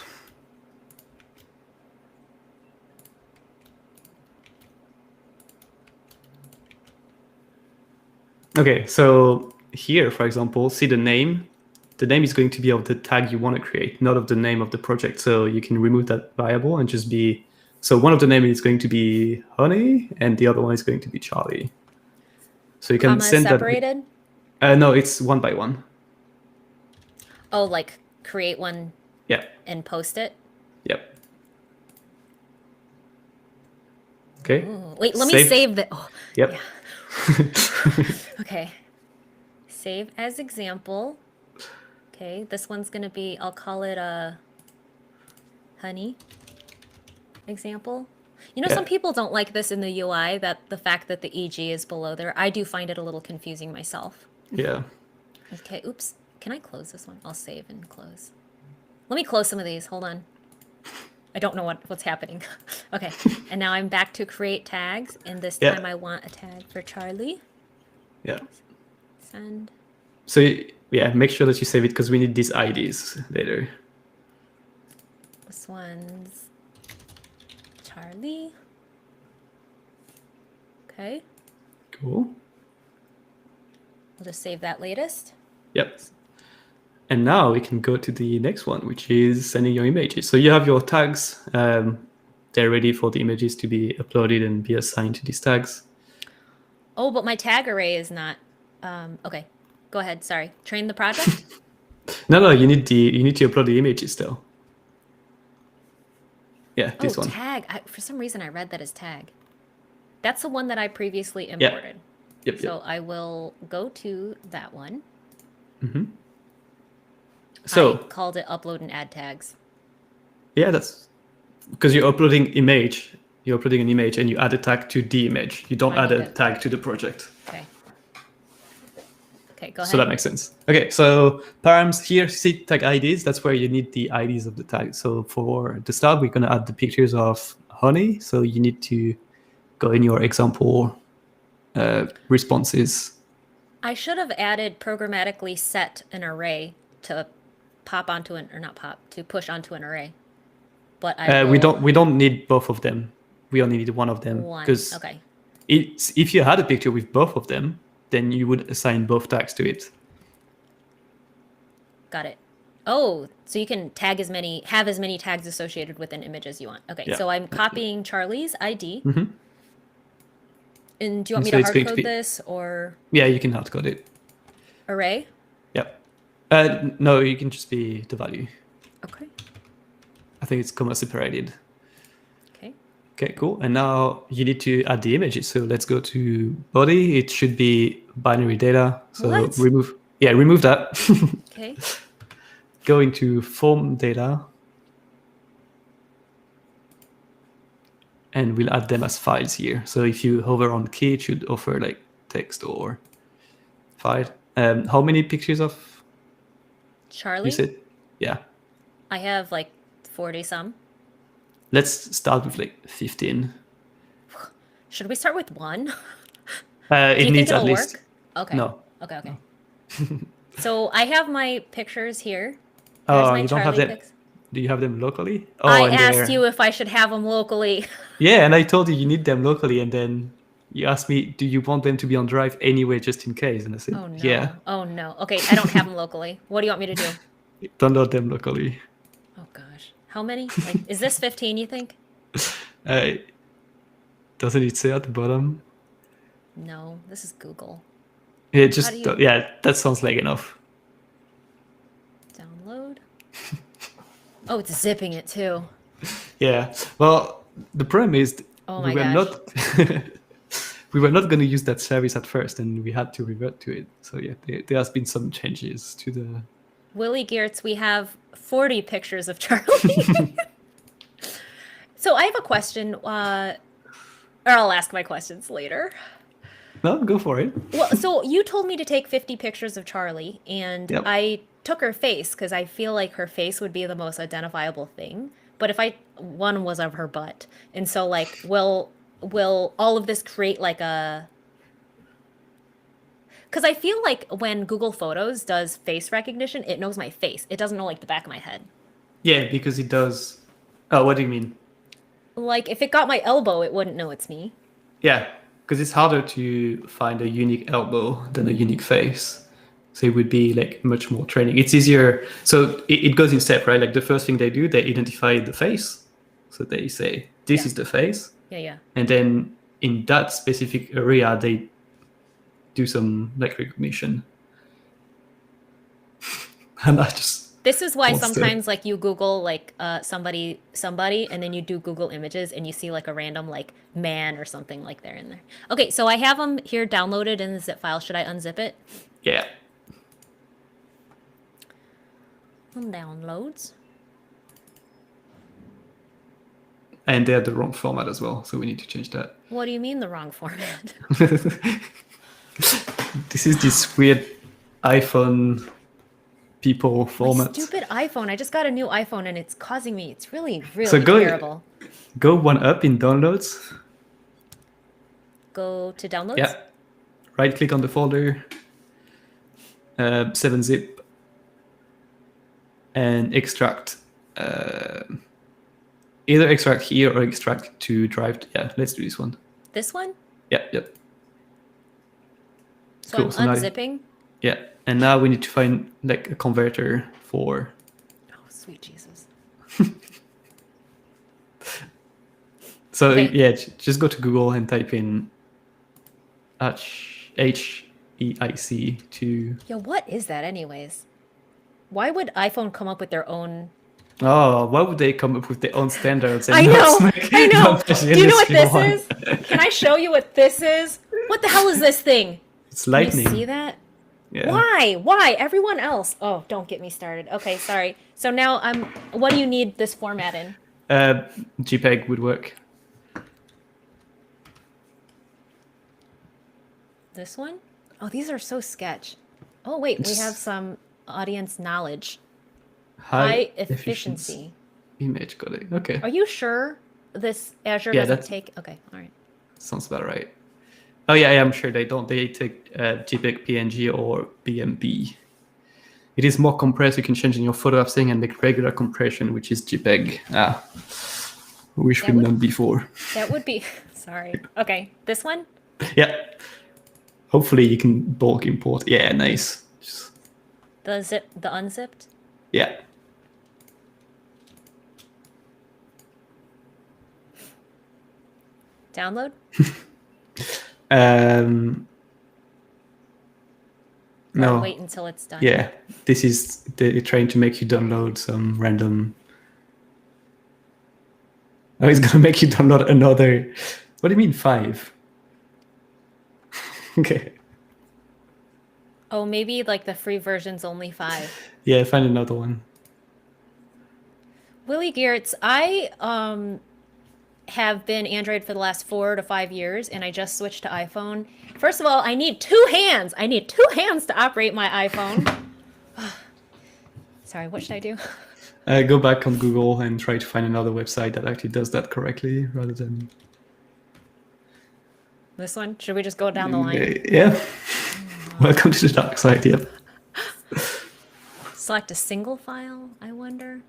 Okay, so here, for example, see the name. The name is going to be of the tag you want to create, not of the name of the project. So you can remove that variable and just be. So one of the name is going to be Honey, and the other one is going to be Charlie. So you can Comma send separated? that. No, it's one by one. Oh, like create one Yeah. and post it? Yep. Okay. Ooh, wait, let me save the. Oh, Yep. yeah. Okay. Save as example. Okay, this one's gonna be, I'll call it a honey example. You know, Yeah. some people don't like this in the UI, that the fact that the EG is below there. I do find it a little confusing myself. Yeah. Okay, oops. Can I close this one? I'll save and close. Let me close some of these. Hold on. I don't know what's happening. Okay, and now I'm back to create tags, and this Yeah. time I want a tag for Charlie. Yeah. Send. So yeah, make sure that you save it because we need these IDs later. This one's Charlie. Okay, Cool. I'll just save that latest. Yep. And now we can go to the next one, which is sending your images. So you have your tags. They're ready for the images to be uploaded and be assigned to these tags. Oh, but my tag array is not. Okay, go ahead. Sorry. Train the project. No, you need to upload the images still. Yeah, this one. Tag. For some reason, I read that as tag. That's the one that I previously imported. Yep. So I will go to that one. Mm-hmm. So I called it upload and add tags. Yeah, that's because you're uploading image. You're uploading an image and you add a tag to the image. You don't add a tag to the project. Okay. Okay, go ahead. So that makes sense. Okay, so params here, see tag IDs. That's where you need the IDs of the tag. So for the start, we're going to add the pictures of Honey. So you need to go in your example responses. I should have added programmatically set an array to pop onto an, or not pop, to push onto an array. But we don't need both of them. We only need one of them. Because okay. If you had a picture with both of them, then you would assign both tags to it. Got it. Oh, so you can have as many tags associated with an image as you want. Okay, Yeah. So I'm copying Charlie's ID. Mm-hmm. And do you want me to hard code this or? Yeah, you can hard code it. Array? Yep. No, you can just be the value. Okay. I think it's comma separated. Okay. Okay, cool. And now you need to add the images. So let's go to body. It should be binary data. So remove that. Okay. Go into form data. And we'll add them as files here. So if you hover on key, it should offer like text or file. How many pictures of Charlie? You said? Yeah. I have like 40 some. Let's start with like 15. Should we start with one? It needs at least. Work? Okay. No. Okay. So I have my pictures here. Oh, you don't have them. Do you have them locally? Oh, I asked you if I should have them locally. Yeah, and I told you need them locally, and then you asked me, do you want them to be on Drive anyway, just in case? And I said, oh, no. Yeah. Oh, no. Okay, I don't have them locally. What do you want me to do? Download them locally. Oh, gosh. How many? Like, is this 15, you think? Doesn't it say at the bottom? No, this is Google. Yeah, that sounds like enough. Download. Oh, it's zipping it too. Yeah. Well, the problem is we were not going to use that service at first, and we had to revert to it. So yeah, there has been some changes to the. Willie Geertz, we have 40 pictures of Charlie. So I have a question, or I'll ask my questions later. No, go for it. Well, so you told me to take 50 pictures of Charlie, and Yep. I took her face because I feel like her face would be the most identifiable thing. But if one was of her butt, and so like, will all of this create like a? Because I feel like when Google Photos does face recognition, it knows my face. It doesn't know like the back of my head. Yeah, because it does. Oh, what do you mean? Like if it got my elbow, it wouldn't know it's me. Yeah, because it's harder to find a unique elbow than a unique face. So it would be like much more training. It's easier. So it goes in step, right? Like the first thing they do, they identify the face. So they say, this is the face. Yeah. And then in that specific area, they do some like recognition. And I just... This is why Wants to- sometimes like you Google like somebody, and then you do Google Images and you see like a random like man or something like they're in there. Okay, so I have them here downloaded in the zip file. Should I unzip it? Yeah. Downloads. And they're the wrong format as well, so we need to change that. What do you mean the wrong format? This is this weird iPhone people My format. stupid iPhone. I just got a new iPhone and it's causing me. It's really, really So terrible. Go one up in downloads. Go to downloads. Yeah. Right click on the folder. 7-zip. And extract. Either extract here or extract to drive. Yeah, let's do this one. This one? Yeah. So Cool, I'm so now- unzipping. Yeah. And now we need to find like a converter for... Oh, sweet Jesus. So Okay. yeah, just go to Google and type in HEIC to... Yeah, what is that anyways? Why would iPhone come up with their own... Oh, why would they come up with their own standards? And I know, not like- I know. not Do the you know what industry this one? is? Can I show you what this is? What the hell is this thing? It's Can lightning. you see that? Yeah. Why? Everyone else. Oh, don't get me started. Okay, sorry. So now what do you need this format in? JPEG would work. This one? Oh, these are so sketch. Oh, wait, we It's- have some audience knowledge. High High efficiency. image, got it. Okay. Are you sure this Azure Yeah, doesn't that's- take... Okay, all right. Sounds about right. Oh yeah, I'm sure they don't. They take JPEG, PNG, or BMP. It is more compressed. You can change in your photo app thing and make regular compression, which is JPEG. Wish That we'd would- known before. That would be... Sorry. Okay, this one? Yeah. Hopefully you can bulk import. Yeah, nice. The unzipped? Yeah. Download? No. Wait until it's done. Yeah, this is they're trying to make you download some random. Oh, it's gonna make you download another. What do you mean 5? Okay. Oh, maybe like the free version's only 5. Yeah, find another one. Willie Geertz, I have been Android for the last 4 to 5 years, and I just switched to iPhone. First of all, I need 2 hands. I need 2 hands to operate my iPhone. Sorry, what should I do? Go back on Google and try to find another website that actually does that correctly, rather than. This one? Should we just go down the line? Yeah. Welcome to the dark side. Yep. Select a single file, I wonder.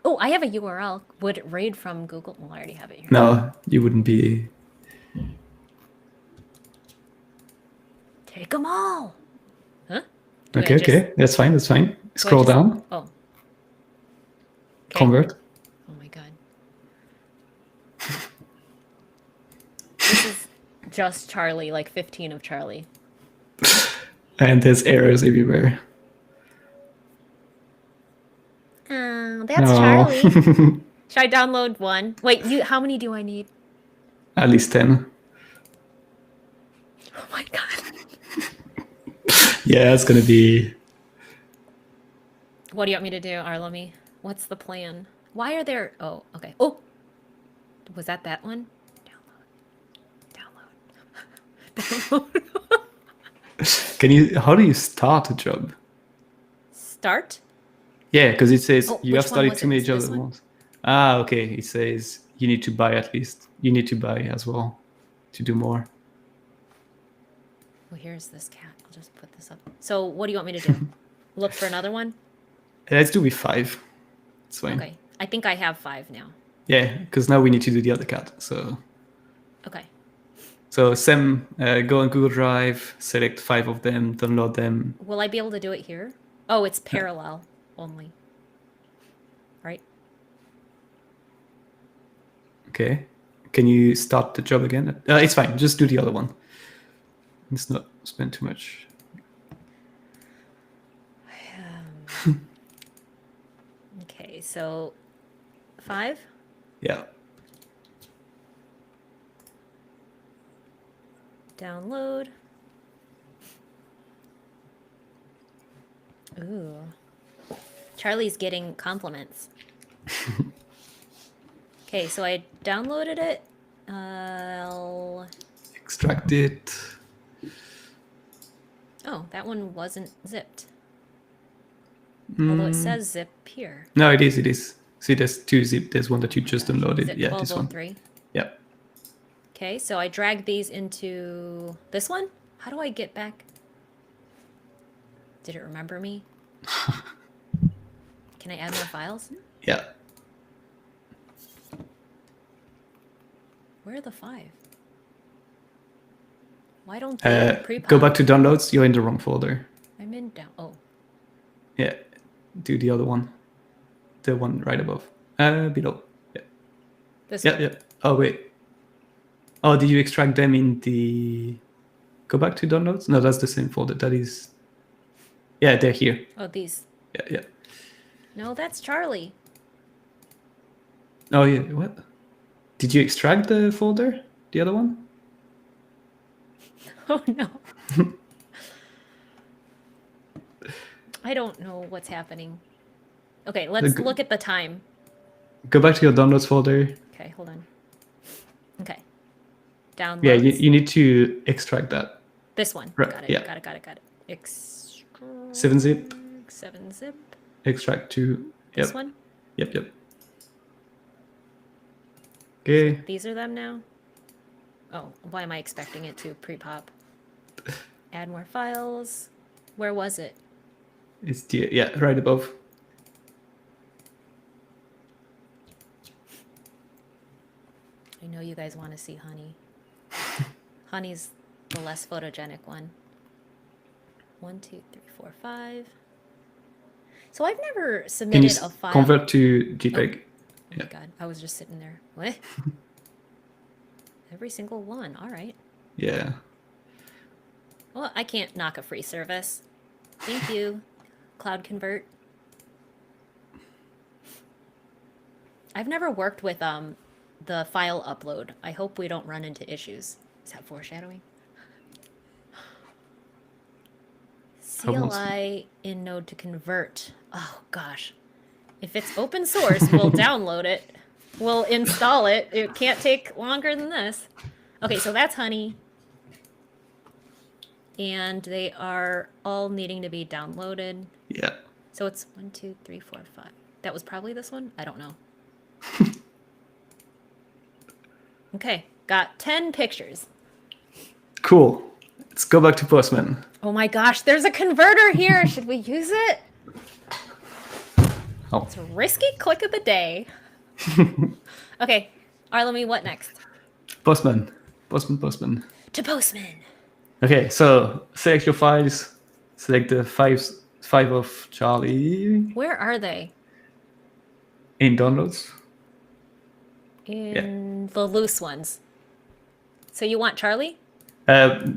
Oh, I have a URL. Would it raid from Google? Well, I already have it here. No, you wouldn't be. Take them all. Huh? Do I Okay, just- okay, that's fine. That's fine. do I Scroll just- down. Oh. Okay. Convert. Oh my god. This is just Charlie, like 15 of Charlie. And there's errors everywhere. That's No. Charlie. Should I download one? Wait, how many do I need? At least 10. Oh my god. Yeah, it's gonna be. What do you want me to do, Arlemi? What's the plan? Why are there... Oh, okay. Oh! Was that one? Download. Can you? How do you start a job? Start? Yeah, because it says Oh, you which have one started was too it? many Is jobs this at one? once. Ah, okay. It says you need to buy at least. You need to buy as well to do more. Well, here's this cat. I'll just put this up. So what do you want me to do? Look for another one? Let's do with 5. It's fine. Okay. I think I have 5 now. Yeah, because now we need to do the other cat. So Okay. Sam, go on Google Drive, select 5 of them, download them. Will I be able to do it here? Oh, it's parallel only. Right? Okay. Can you start the job again? It's fine. Just do the other one. Let's not spend too much. Okay, so 5? Yeah. Download. Ooh. Charlie's getting compliments. Okay, so I downloaded it. I'll... Extract it. Oh, that one wasn't zipped. Although it says zip here. No, it is. It is. See, there's 2 zip. There's one that you just downloaded. Zip Yeah, this one. 1203. Yeah. Okay, so I drag these into this one. How do I get back? Did it remember me? Can I add more files? Yeah. Where are the 5? Why don't they pre-pop? Go back to downloads. You're in the wrong folder. I'm in down. Oh, Yeah. Do the other one. The one right above. Below. Yeah. this Yeah, one. yeah. Oh, wait. Oh, did you extract them in the... Go back to downloads? No, that's the same folder. That is... Yeah, they're here. Oh, these. Yeah, yeah. No, that's Charlie. Oh, yeah. What? Did you extract the folder? The other one? Oh, no. I don't know what's happening. Okay, let's look at the time. Go back to your downloads folder. Okay, hold on. Okay. Downloads. Yeah, you need to extract that. This one. Right, Got it, yeah. got it. Extract. 7-zip. 7-zip. Extract to... This Yep. one? Yep. Okay. These are them now? Oh, why am I expecting it to pre-pop? Add more files. Where was it? It's the... Yeah, right above. I know you guys want to see Honey. Honey's the less photogenic one. 1, 2, 3, 4, 5. So I've never Can you submitted a file. convert to JPEG? Oh my god, I was just sitting there. What? Every single one. All right. Yeah. Well, I can't knock a free service. Thank you, Cloud Convert. I've never worked with the file upload. I hope we don't run into issues. Is that foreshadowing? CLI in Node to convert. Oh gosh. If it's open source, we'll download it. We'll install it. It can't take longer than this. Okay, so that's Honey. And they are all needing to be downloaded. Yeah. So it's 1, 2, 3, 4, 5. That was probably this one? I don't know. Okay, got 10 pictures. Cool. Let's go back to Postman. Oh my gosh, there's a converter here. Should we use it? Oh. It's a risky click of the day. Okay, Arlemi, what next? Postman. Postman. To Postman. Okay, so select your files. Select the five of Charlie Where are they? in downloads. In the loose ones. So you want Charlie?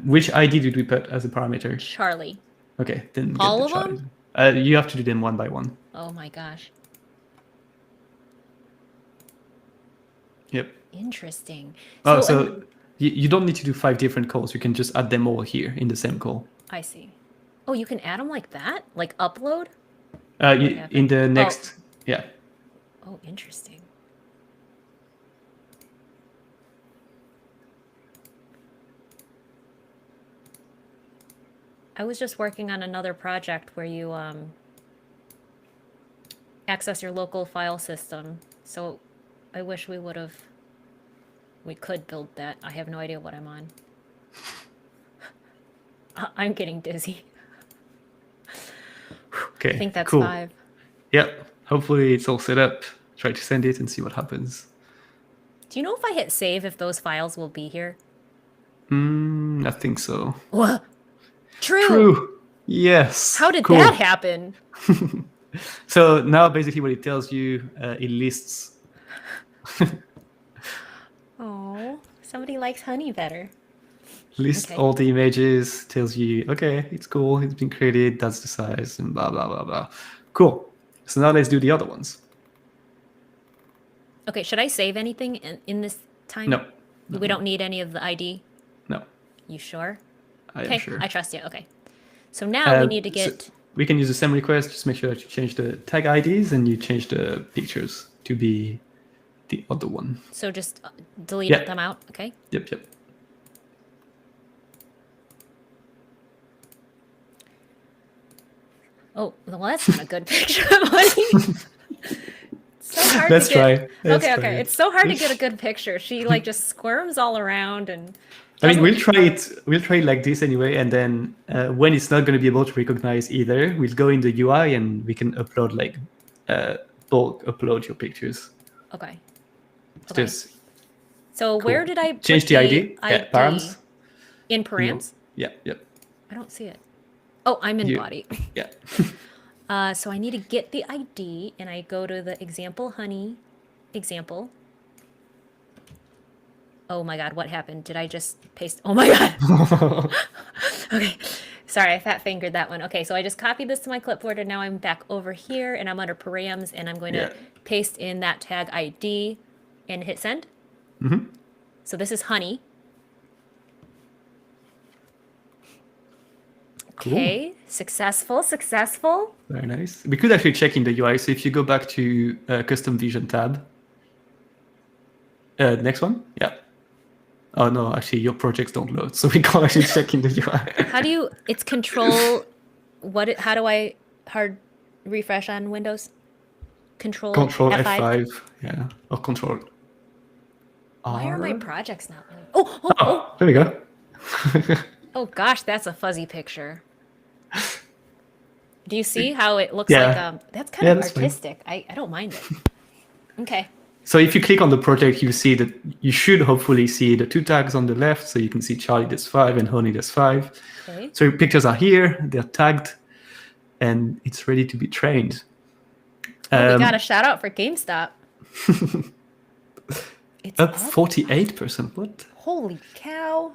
Which ID did we put as a parameter? Charlie. Okay, then get All the of Charlie. them? You have to do them one by one. Oh my gosh. Yep. Interesting. Oh, so you don't need to do 5 different calls. You can just add them all here in the same call. I see. Oh, you can add them like that? Like upload? In the next... Yeah. Oh, interesting. I was just working on another project where you access your local file system. So I wish we could build that. I have no idea what I'm on. I'm getting dizzy. Okay, I think that's cool. 5. Yep. Hopefully it's all set up. Try to send it and see what happens. Do you know if I hit save if those files will be here? I think so. What? True. True. Yes. How did Cool. that happen? So now basically what it tells you, it lists. Oh, somebody likes honey better. Lists Okay. all the images, tells you, okay, it's cool, it's been created, that's the size, and blah, blah, blah, blah. Cool. So now let's do the other ones. Okay, should I save anything in this time? No. We don't need any of the ID? No, You sure? I am Okay, sure. I trust you. Okay. So now we need to So get... we can use the same request, just make sure that you change the tag IDs and you change the pictures to be the other one. So just delete Yeah. them out, okay? Yep. Oh, well, that's not a good picture of honey. It's so hard Let's to get... try. Let's Okay, try. okay. It's so hard to get a good picture. She like just squirms all around and... I mean, doesn't- we'll try it. We'll try it like this anyway, and then when it's not going to be able to recognize either, we'll go in the UI and we can upload like bulk upload your pictures. Okay. It's Okay. just So cool. where did I put Change the ID. Yeah, params. In params? Yeah. Yep. I don't see it. Oh, I'm in You- body. Yeah. So I need to get the ID, and I go to the example honey example. Oh my God, what happened? Did I just paste? Oh my God. Okay. Sorry, I fat fingered that one. Okay, so I just copied this to my clipboard, and now I'm back over here, and I'm under params, and I'm going Yeah. to paste in that tag ID and hit send. Mhm. So this is honey. Cool. Okay, successful. Very nice. We could actually check in the UI. So if you go back to custom vision tab, next one. Yeah. Oh no, actually your projects don't load, so we can't actually check in the UI. How do you, it's control, how do I hard refresh on Windows? Control F5? F5, yeah, or Control Why are my R. projects not loading? Oh, There we go. oh gosh, that's a fuzzy picture. Do you see how it looks Yeah. like, that's kind Yeah, of that's fine. artistic. I don't mind it. Okay. So if you click on the project, you see that you should hopefully see the two tags on the left, so you can see Charlie does 5 and Honey does 5. Okay. So your pictures are here, they're tagged, and it's ready to be trained. Oh, we got a shout out for GameStop. It's Up up. 48%. What? Holy cow.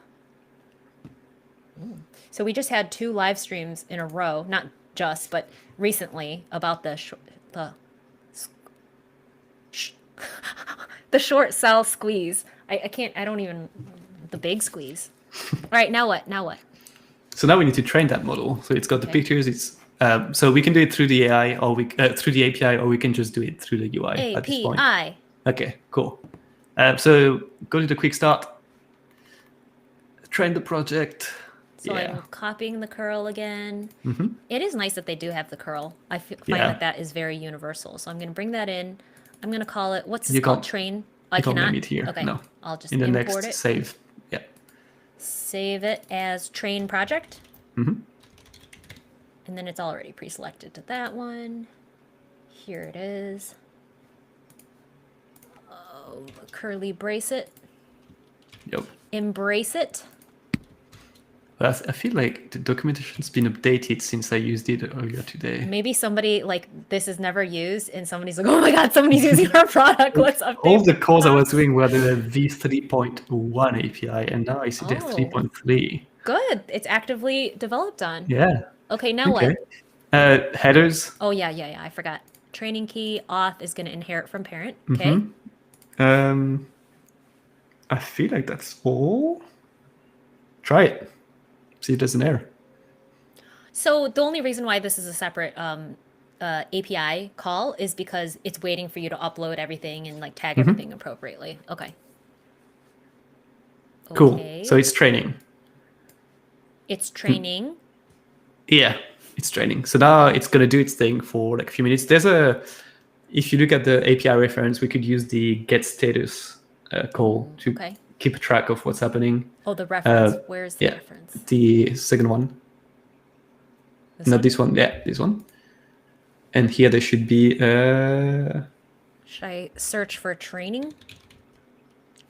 So we just had 2 live streams in a row, not just, but recently about the the short cell squeeze. I don't even, the big squeeze. All right, now what? So now we need to train that model. So it's got the Okay. pictures. It's so we can do it through the AI, or through the API, or we can just do it through the UI at this point. API. Okay, cool. So go to the quick start. Train the project. So Yeah. I'm copying the curl again. Mhm. It is nice that they do have the curl. I find Yeah. that is very universal. So I'm going to bring that in. I'm going to call it, what's You this called? can't- Train? I you can't cannot? name it here. Okay. No. I'll just In the import next it. save. Yeah. Save it as train project. Mhm. And then it's already pre-selected to that one. Here it is. Oh, curly brace it. Yep. Embrace it. But I feel like the documentation's been updated since I used it earlier today. Maybe somebody, like, this is never used, and somebody's like, oh my God, somebody's using our product. Let's update All the calls I was box." doing were the v3.1 API, and now I see the Oh. 3.3. Good. It's actively developed on. Yeah. Okay, now Okay. what? Headers. Oh, yeah. I forgot. Training key auth is going to inherit from parent. Okay. Mhm. I feel like that's all. Try it. See if there's an error. So the only reason why this is a separate API call is because it's waiting for you to upload everything and like tag everything appropriately. Okay. Cool. Okay. So it's training. It's training. Yeah, it's training. So now it's going to do its thing for like a few minutes. If you look at the API reference, we could use the get status call to Okay. keep track of what's happening. Oh, the reference. Where's the Yeah, reference? the second one. This Not one? this one. Yeah, this one. And here there should be. Should I search for training?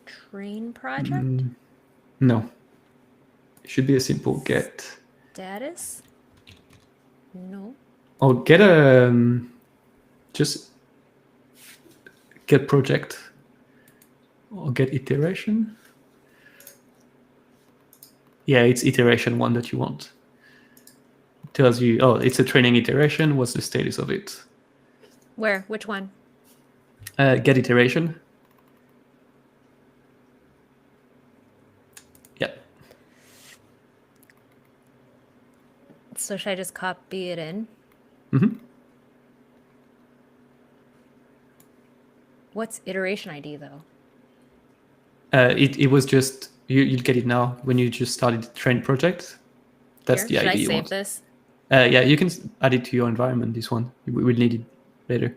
Train project? No. It should be a simple get. Status? No. Or get just get project or get iteration. Yeah, it's iteration one that you want. It tells you, oh, it's a training iteration. What's the status of it? Where? Which one? Get iteration. Yeah. So should I just copy it in? Mm-hmm. What's iteration ID though? It was just you'd get it now when you just started the train project. That's Here? the Should ID I you save want. this? Yeah, you can add it to your environment. This one we'll need it later.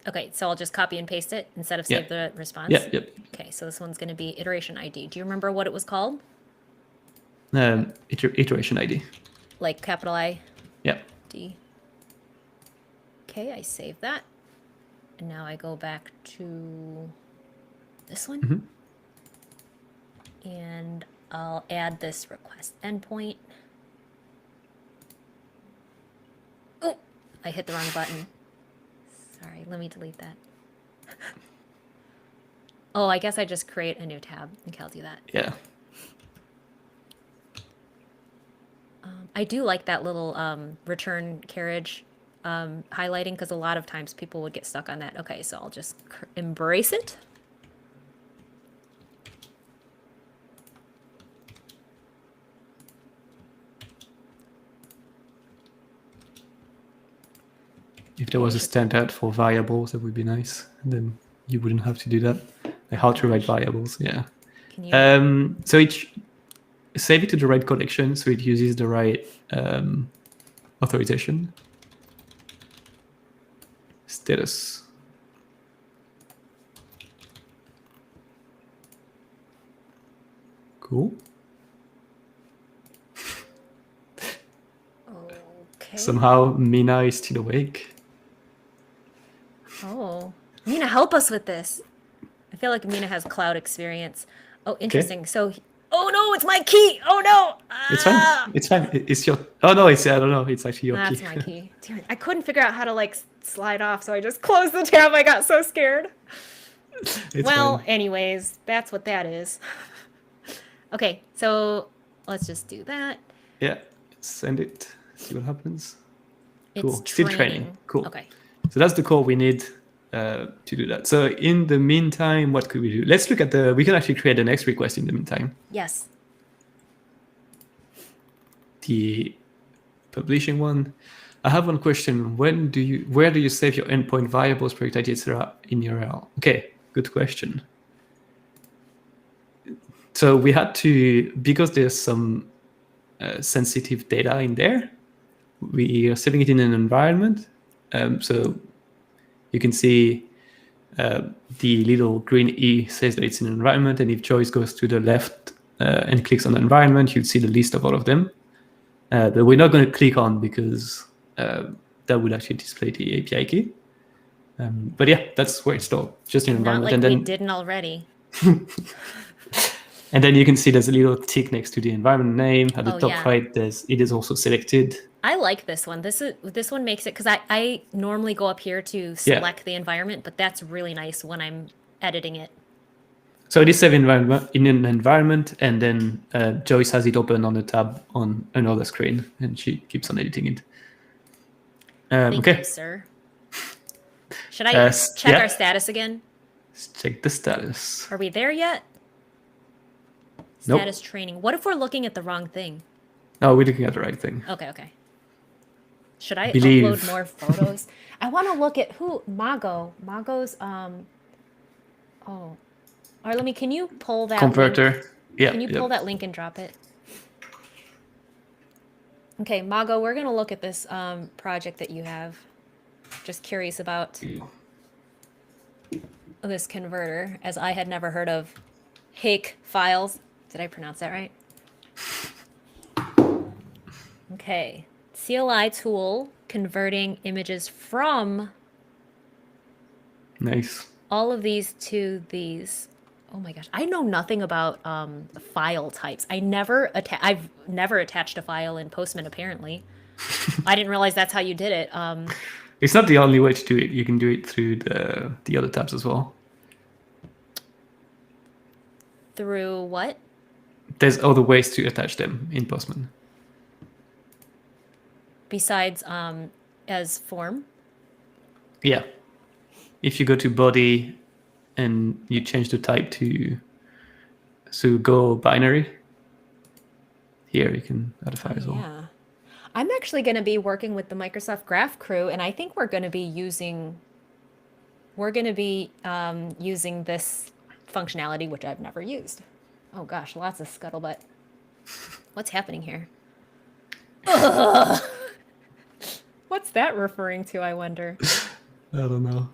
Okay, so I'll just copy and paste it instead of Yeah. save the response. Yeah, yep. Okay, so this one's going to be iteration ID. Do you remember what it was called? Iteration ID. Like capital I Yeah. D. Okay, I save that. And now I go back to this one. Mm-hmm. And I'll add this request endpoint. Oh, I hit the wrong button. Sorry, let me delete that. Oh, I guess I just create a new tab. Okay, I'll do that. Yeah. I do like that little return carriage highlighting because a lot of times people would get stuck on that. Okay, so I'll just embrace it. If there was a standard for variables, that would be nice. And then you wouldn't have to do that. Like how to write variables. Yeah. Can you? So save it to the right collection so it uses the right authorization. Status. Cool. Okay. Somehow Mina is still awake. Oh, Mina, help us with this. I feel like Mina has cloud experience. Oh, interesting. So, oh no, it's my key. Oh no. It's fine. It's fine. It's your. Oh no, I don't know. It's actually your That's key. my key. Damn it. I couldn't figure out how to like slide off, so I just closed the tab. I got so scared. Well, fine. anyways, that's what that is. Okay, so let's just do that. Yeah. Send it. See what happens. It's Cool. Still training. Cool. Okay. So that's the call we need to do that. So in the meantime, what could we do? Let's look at we can actually create the next request in the meantime. Yes. The publishing one. I have one question. Where do you save your endpoint variables, project ID, etc. in URL? Okay, good question. So we had to, because there's some sensitive data in there, we are saving it in an environment. So you can see the little green E says that it's in an environment, and if Joyce goes to the left and clicks on the environment, you'll see the list of all of them. That we're not going to click on because that would actually display the API key. But yeah, that's where it's stored, just in environment. Not like and then we didn't already. And then you can see there's a little tick next to the environment name. At the top yeah. right, it is also selected. I like this one. This one makes it, because I normally go up here to select the environment, but that's really nice when I'm editing it. So it is saved in an environment, and then Joyce has it open on a tab on another screen, and she keeps on editing it. Thank okay. you, sir. Should I check our status again? Let's check the status. Are we there yet? Nope. Status training. What if we're looking at the wrong thing? Oh, we're looking at the right thing. Okay. Should I Believe. upload more photos? I want to look at Mago's Arlemi, can you pull that converter? Link? Yeah. Can you pull that link and drop it? Okay, Mago, we're gonna look at this project that you have. Just curious about this converter, as I had never heard of HEIC files. Did I pronounce that right? Okay. CLI tool converting images from Nice. all of these to these. Oh my gosh, I know nothing about file types. I've never attached a file in Postman. Apparently, I didn't realize that's how you did it. It's not the only way to do it. You can do it through the other tabs as well. Through what? There's other ways to attach them in Postman. Besides as form. Yeah. If you go to body and you change the type to go binary, here you can add a file as well. Yeah. I'm actually going to be working with the Microsoft Graph crew, and I think we're going to be using this functionality, which I've never used. Oh gosh, lots of scuttlebutt. What's happening here? Ugh. What's that referring to, I wonder? I don't know.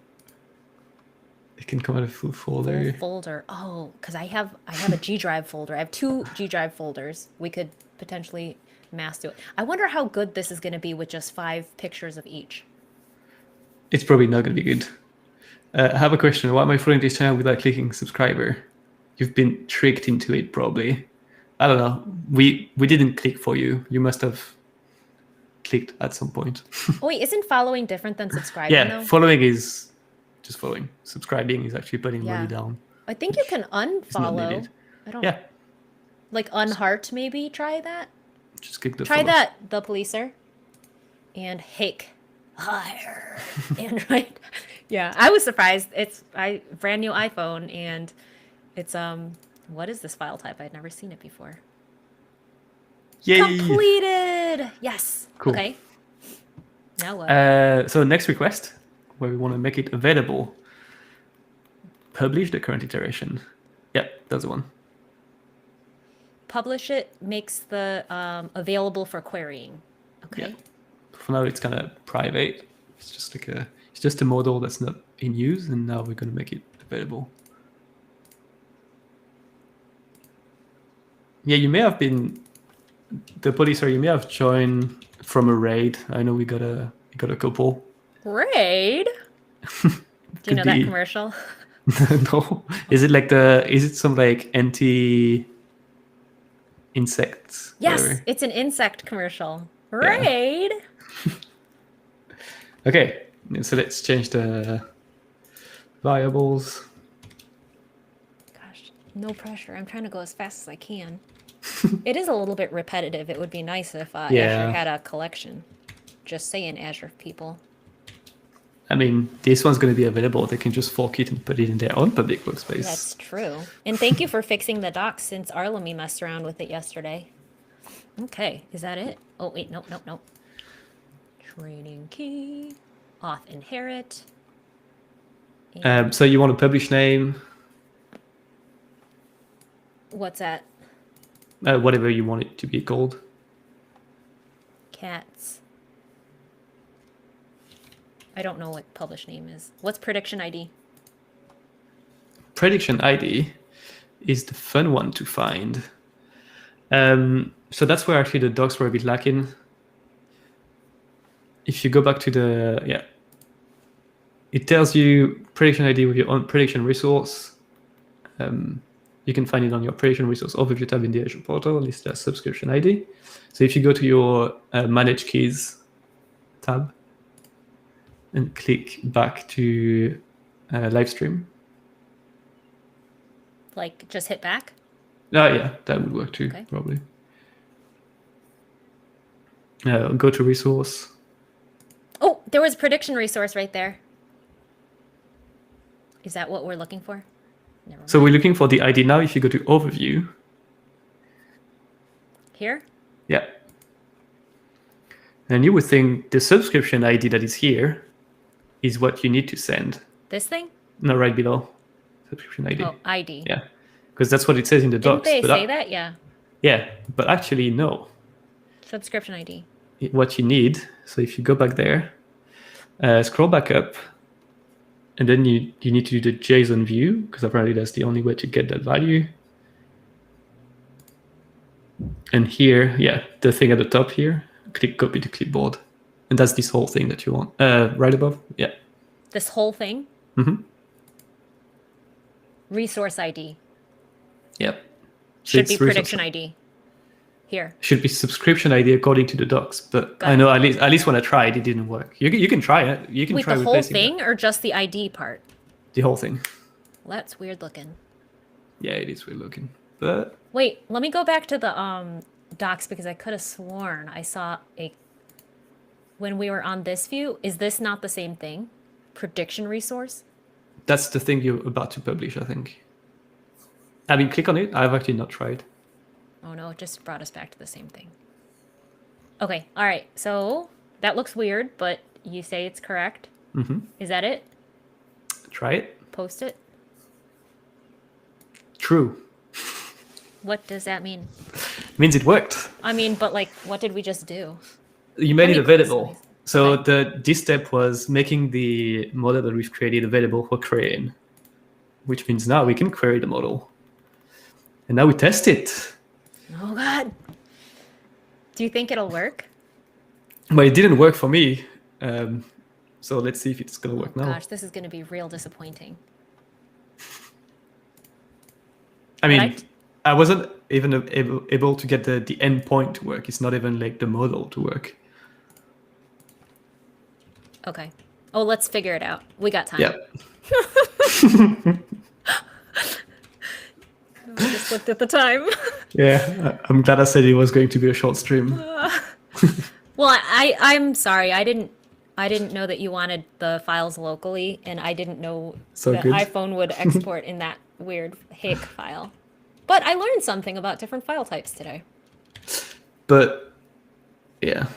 It can come out of full folder. Full folder. Oh, because I have a G drive folder. I have 2 G drive folders. We could potentially mass do it. I wonder how good this is going to be with just 5 pictures of each. It's probably not going to be good. I have a question. Why am I following this channel without clicking subscriber? You've been tricked into it, probably. I don't know. We didn't click for you. You must have clicked at some point. Oh, wait, isn't following different than subscribing, Yeah, though? following is just following. Subscribing is actually putting Yeah. money down. I think you can It's not unfollow. needed. I don't Yeah, like unheart, maybe. Try that. just click the Try follow. that, the policer. And HEIC. Higher. Android. Yeah, I was surprised. It's brand new iPhone, and it's what is this file type? I'd never seen it before. Yay! Completed. Yes. Cool. Okay. Now what? So next request, where we want to make it available. Publish the current iteration. Yep, that's the one. Publish it makes the available for querying. Okay. Yeah. For now, it's kind of private. It's just a model that's not in use, and now we're going to make it available. Yeah, you may have been the police, or you may have joined from a raid. I know we got a couple. Raid. Do you know that commercial? No. Is it some like anti-insects? Yes, whatever? it's an insect commercial. Raid. Okay, so let's change the variables. Gosh, no pressure. I'm trying to go as fast as I can. It is a little bit repetitive. It would be nice if Azure had a collection. Just saying, Azure people. I mean, this one's going to be available. They can just fork it and put it in their own public workspace. That's true. And thank you for fixing the docs since Arlemi messed around with it yesterday. Okay, is that it? Oh, wait, nope. Training key. Auth inherit. So you want a publish name? What's that? Whatever you want it to be called. Cats. I don't know what publish name is. What's prediction ID? Prediction ID is the fun one to find. So that's where actually the docs were a bit lacking. If you go back to it tells you prediction ID with your own prediction resource. You can find it on your prediction resource overview tab in the Azure portal, listed as subscription ID. So if you go to your manage keys tab and click back to live stream. Like just hit back? Oh yeah, that would work too, Okay. probably. Go to resource. Oh, there was a prediction resource right there. Is that what we're looking for? Never mind. So we're looking for the ID now. If you go to overview. Here? Yeah. And you would think the subscription ID that is here is what you need to send. This thing? No, right below. Subscription ID. Oh, ID. Yeah. Because that's what it says in the Didn't docs. they but say that? Yeah. Yeah, but actually no. Subscription ID. What you need, so if you go back there, scroll back up, and then you need to do the JSON view, because apparently that's the only way to get that value. And here, yeah, the thing at the top here, click copy to clipboard. And that's this whole thing that you want. Right above, yeah. This whole thing? Mm-hmm. Resource ID. Yep. Should be prediction ID. Here. Should be subscription ID according to the docs, but I know at least when I tried, it didn't work. You can try it. You can try the whole thing that. Or just the ID part? The whole thing. Well, that's weird looking. Yeah, it is weird looking. But wait, let me go back to the docs because I could have sworn I saw when we were on this view. Is this not the same thing? Prediction resource? That's the thing you're about to publish, I think. I mean, click on it. I've actually not tried. Oh no, it just brought us back to the same thing. Okay, all right. So that looks weird, but you say it's correct. Mm-hmm. Is that it? Try it. Post it. True. What does that mean? It means it worked. I mean, but like, what did we just do? You made it available. So this step was making the model that we've created available for querying, which means now we can query the model. And now we test it. Oh God. Do you think it'll work? But it didn't work for me. So let's see if it's going to work now. Gosh, this is going to be real disappointing. I mean, I wasn't even able to get the end point to work. It's not even like the model to work. Okay. Oh, let's figure it out. We got time. Yeah. I just looked at the time. Yeah, I'm glad I said it was going to be a short stream. Well, I'm sorry. I didn't know that you wanted the files locally, and I didn't know that iPhone would export in that weird HEIC file. But I learned something about different file types today. But yeah,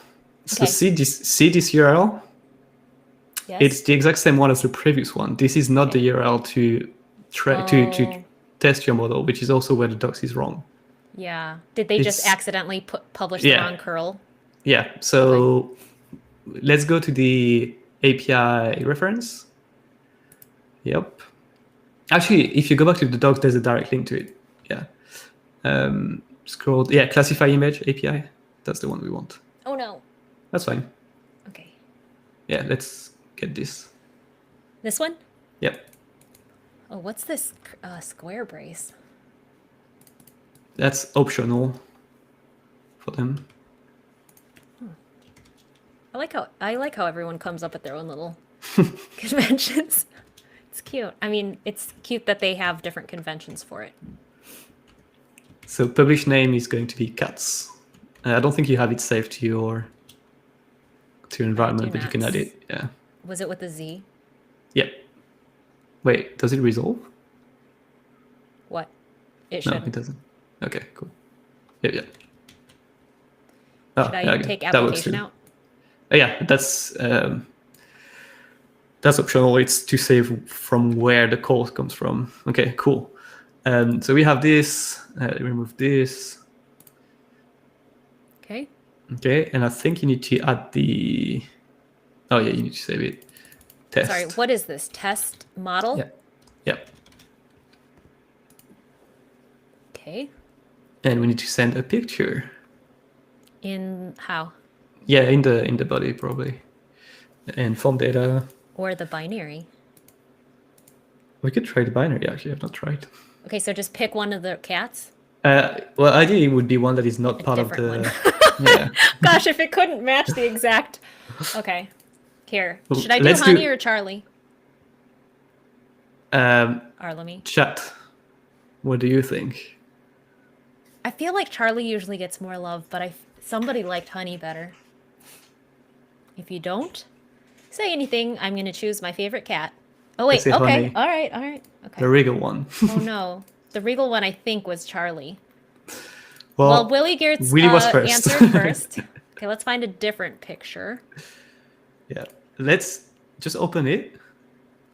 so see this URL. Yes. It's the exact same one as the previous one. This is not the URL to test your model, which is also where the docs is wrong. Yeah. Did they just accidentally publish the wrong curl? Yeah. So let's go to the API reference. Yep. Actually, if you go back to the docs, there's a direct link to it. Yeah. Scroll. Yeah. Classify image API. That's the one we want. Oh no. That's fine. Okay. Yeah. Let's get this. This one? Yep. Oh, what's this square brace? That's optional for them. I like how everyone comes up with their own little conventions. It's cute. I mean, it's cute that they have different conventions for it. So publish name is going to be cats. I don't think you have it saved to your environment, but you can add it. Yeah. Was it with a Z? Yep. Wait, does it resolve? What? It should. No, it doesn't. Okay, cool. Yeah. Should I take application out? Yeah, that's optional. It's to save from where the call comes from. Okay, cool. So we have this. Remove this. Okay. Okay, and I think you need to add the. Oh yeah, you need to save it. Test. Sorry, what is this? Test model? Yeah. Yep. Okay. And we need to send a picture. In how? Yeah, in the body probably. And form data. Or the binary. We could try the binary. Actually, I've not tried. Okay, so just pick one of the cats. Well, ideally, it would be one that is not part of the. Yeah. Gosh, if it couldn't match the exact. Okay. Here. Should I do Honey or Charlie? Arlemi. Chat. What do you think? I feel like Charlie usually gets more love, but somebody liked Honey better. If you don't say anything, I'm going to choose my favorite cat. Oh, wait. Okay. Honey. All right. Okay. The regal one. Oh, no. The regal one, I think, was Charlie. Well, Willie Geertz was first. Answered first. Okay, let's find a different picture. Yeah. Let's just open it.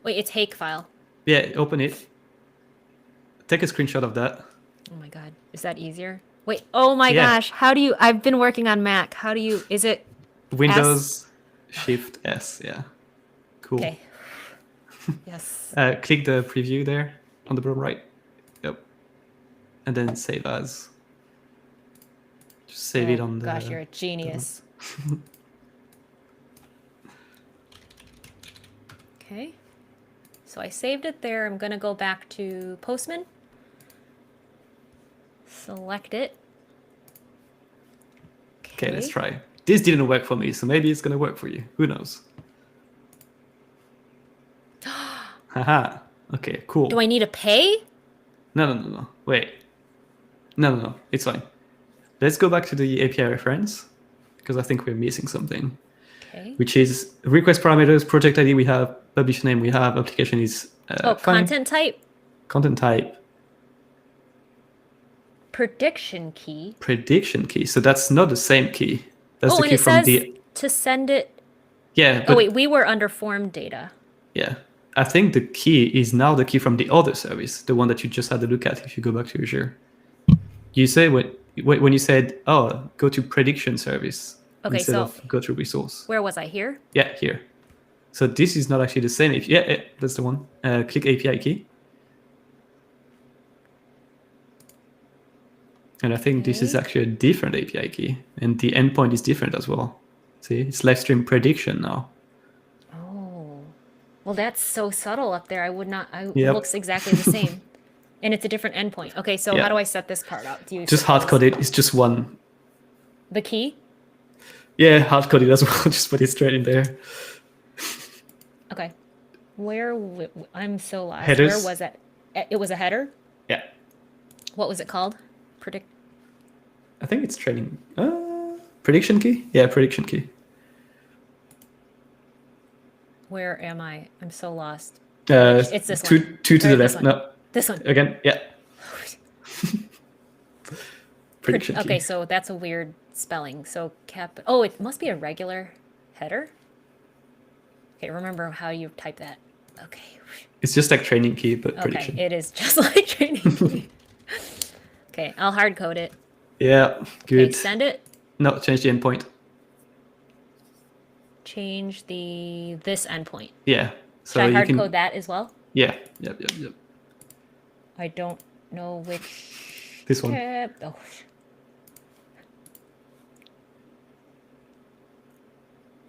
Wait, it's HEIC file. Yeah, open it. Take a screenshot of that. Oh my God. Is that easier? Wait, oh my gosh. How do you, I've been working on Mac. How do you, is it Windows Shift S, yeah. Cool. Okay. Yes. Click the preview there on the bottom right. Yep. And then save as. Just save it on the... Gosh, you're a genius. Okay. So I saved it there. I'm going to go back to Postman. Select it. Okay, let's try. This didn't work for me, so maybe it's going to work for you. Who knows? Haha. Okay, cool. Do I need to pay? No. Wait. No. It's fine. Let's go back to the API reference, because I think we're missing something. Okay. Which is request parameters, project ID we have, publish name we have, application is fine. Content type. Content type. Prediction key. Prediction key. So that's not the same key. That's the and key it from says the... to send it. Yeah. But, wait, we were under form data. Yeah. I think the key is now the key from the other service, the one that you just had a look at if you go back to Azure. You say when you said, oh, go to prediction service instead of go to resource. Where was I? Here? Yeah, here. So this is not actually the same. Yeah, that's the one. Click API key. And I think this is actually a different API key. And the endpoint is different as well. See, it's live stream prediction now. Oh. Well, that's so subtle up there. I would not... It Yep. looks exactly the same. And it's a different endpoint. Okay, so Yeah. how do I set this part up? Do you Just hard code it. It's just one. The key? Yeah, hard code it as well. Just put it straight in there. Okay. I'm so lost. Headers. Where was it? It was a header? Yeah. What was it called? I think it's training. Prediction key? Yeah, prediction key. Where am I? I'm so lost. It's this two, one. Two to Or the this left. one. No. This one. Again, yeah. Prediction key. Okay, so that's a weird spelling. So oh, it must be a regular header. Okay, remember how you type that. Okay. It's just like training key, but prediction. Okay, it is just like training key. Okay, I'll hard code it. Yeah, good. Okay, send it. No, change the endpoint. Change this endpoint. Yeah. So Should I you hard can... code that as well? Yeah. Yep. I don't know which. This one. Oh.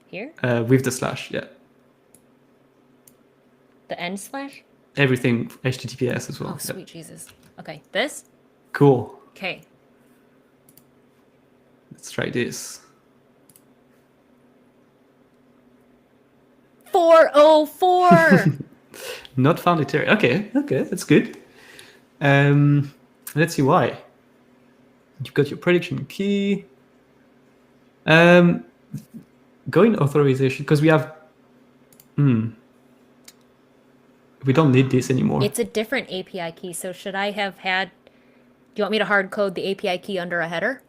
Here? With the slash, yeah. The end slash? Everything HTTPS as well. Oh, sweet Jesus. Okay, this? Cool. Okay. Let's try this. 404! Not found it here. Okay, that's good. Let's see why. You've got your prediction key. Go in authorization, because we have... We don't need this anymore. It's a different API key, so should I have had... Do you want me to hard code the API key under a header?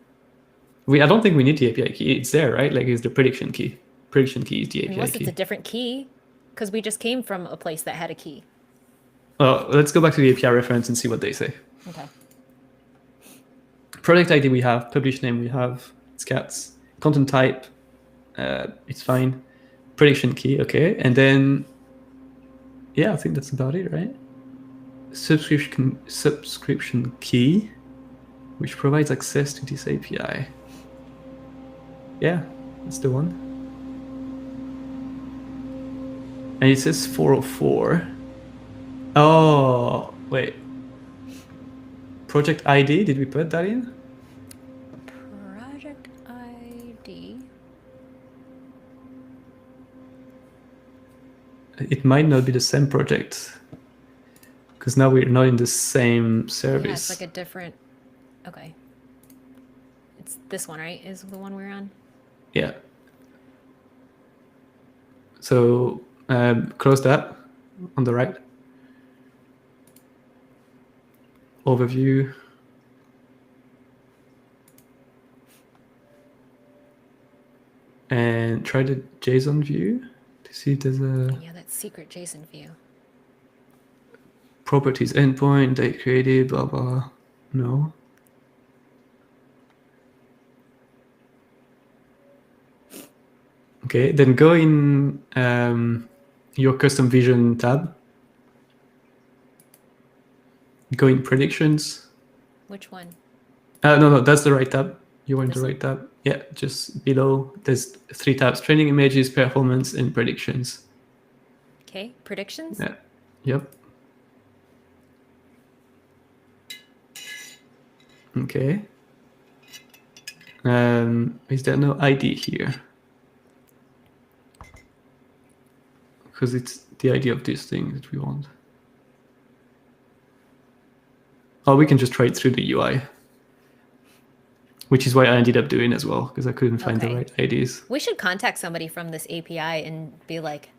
I don't think we need the API key. It's there, right? Like, it's the prediction key. Prediction key is the API Unless key. it's a different key, because we just came from a place that had a key. Oh, let's go back to the API reference and see what they say. Okay. Product ID we have, publish name we have, it's cats. Content type, it's fine. Prediction key, okay. And then, yeah, I think that's about it, right? Subscription key, which provides access to this API. Yeah, that's the one. And it says 404. Oh, wait. Project ID, did we put that in? Project ID. It might not be the same project, because now we're not in the same service. Yeah, it's like a different... Okay. It's this one, right? Is the one we're on? Yeah. So close that on the right. Overview. And try the JSON view to see if there's a... Yeah, that secret JSON view. Properties endpoint, date created, blah, blah. No. Okay, then go in your custom vision tab. Go in predictions. Which one? No, that's the right tab. You are in This the one? right tab. Yeah, just below. There's 3 tabs: training images, performance, and predictions. Okay, predictions. Yeah. Yep. Okay. Is there no ID here? Because it's the ID of this thing that we want. Oh, we can just try it through the UI, which is what I ended up doing as well, because I couldn't find the Okay. right IDs. We should contact somebody from this API and be like,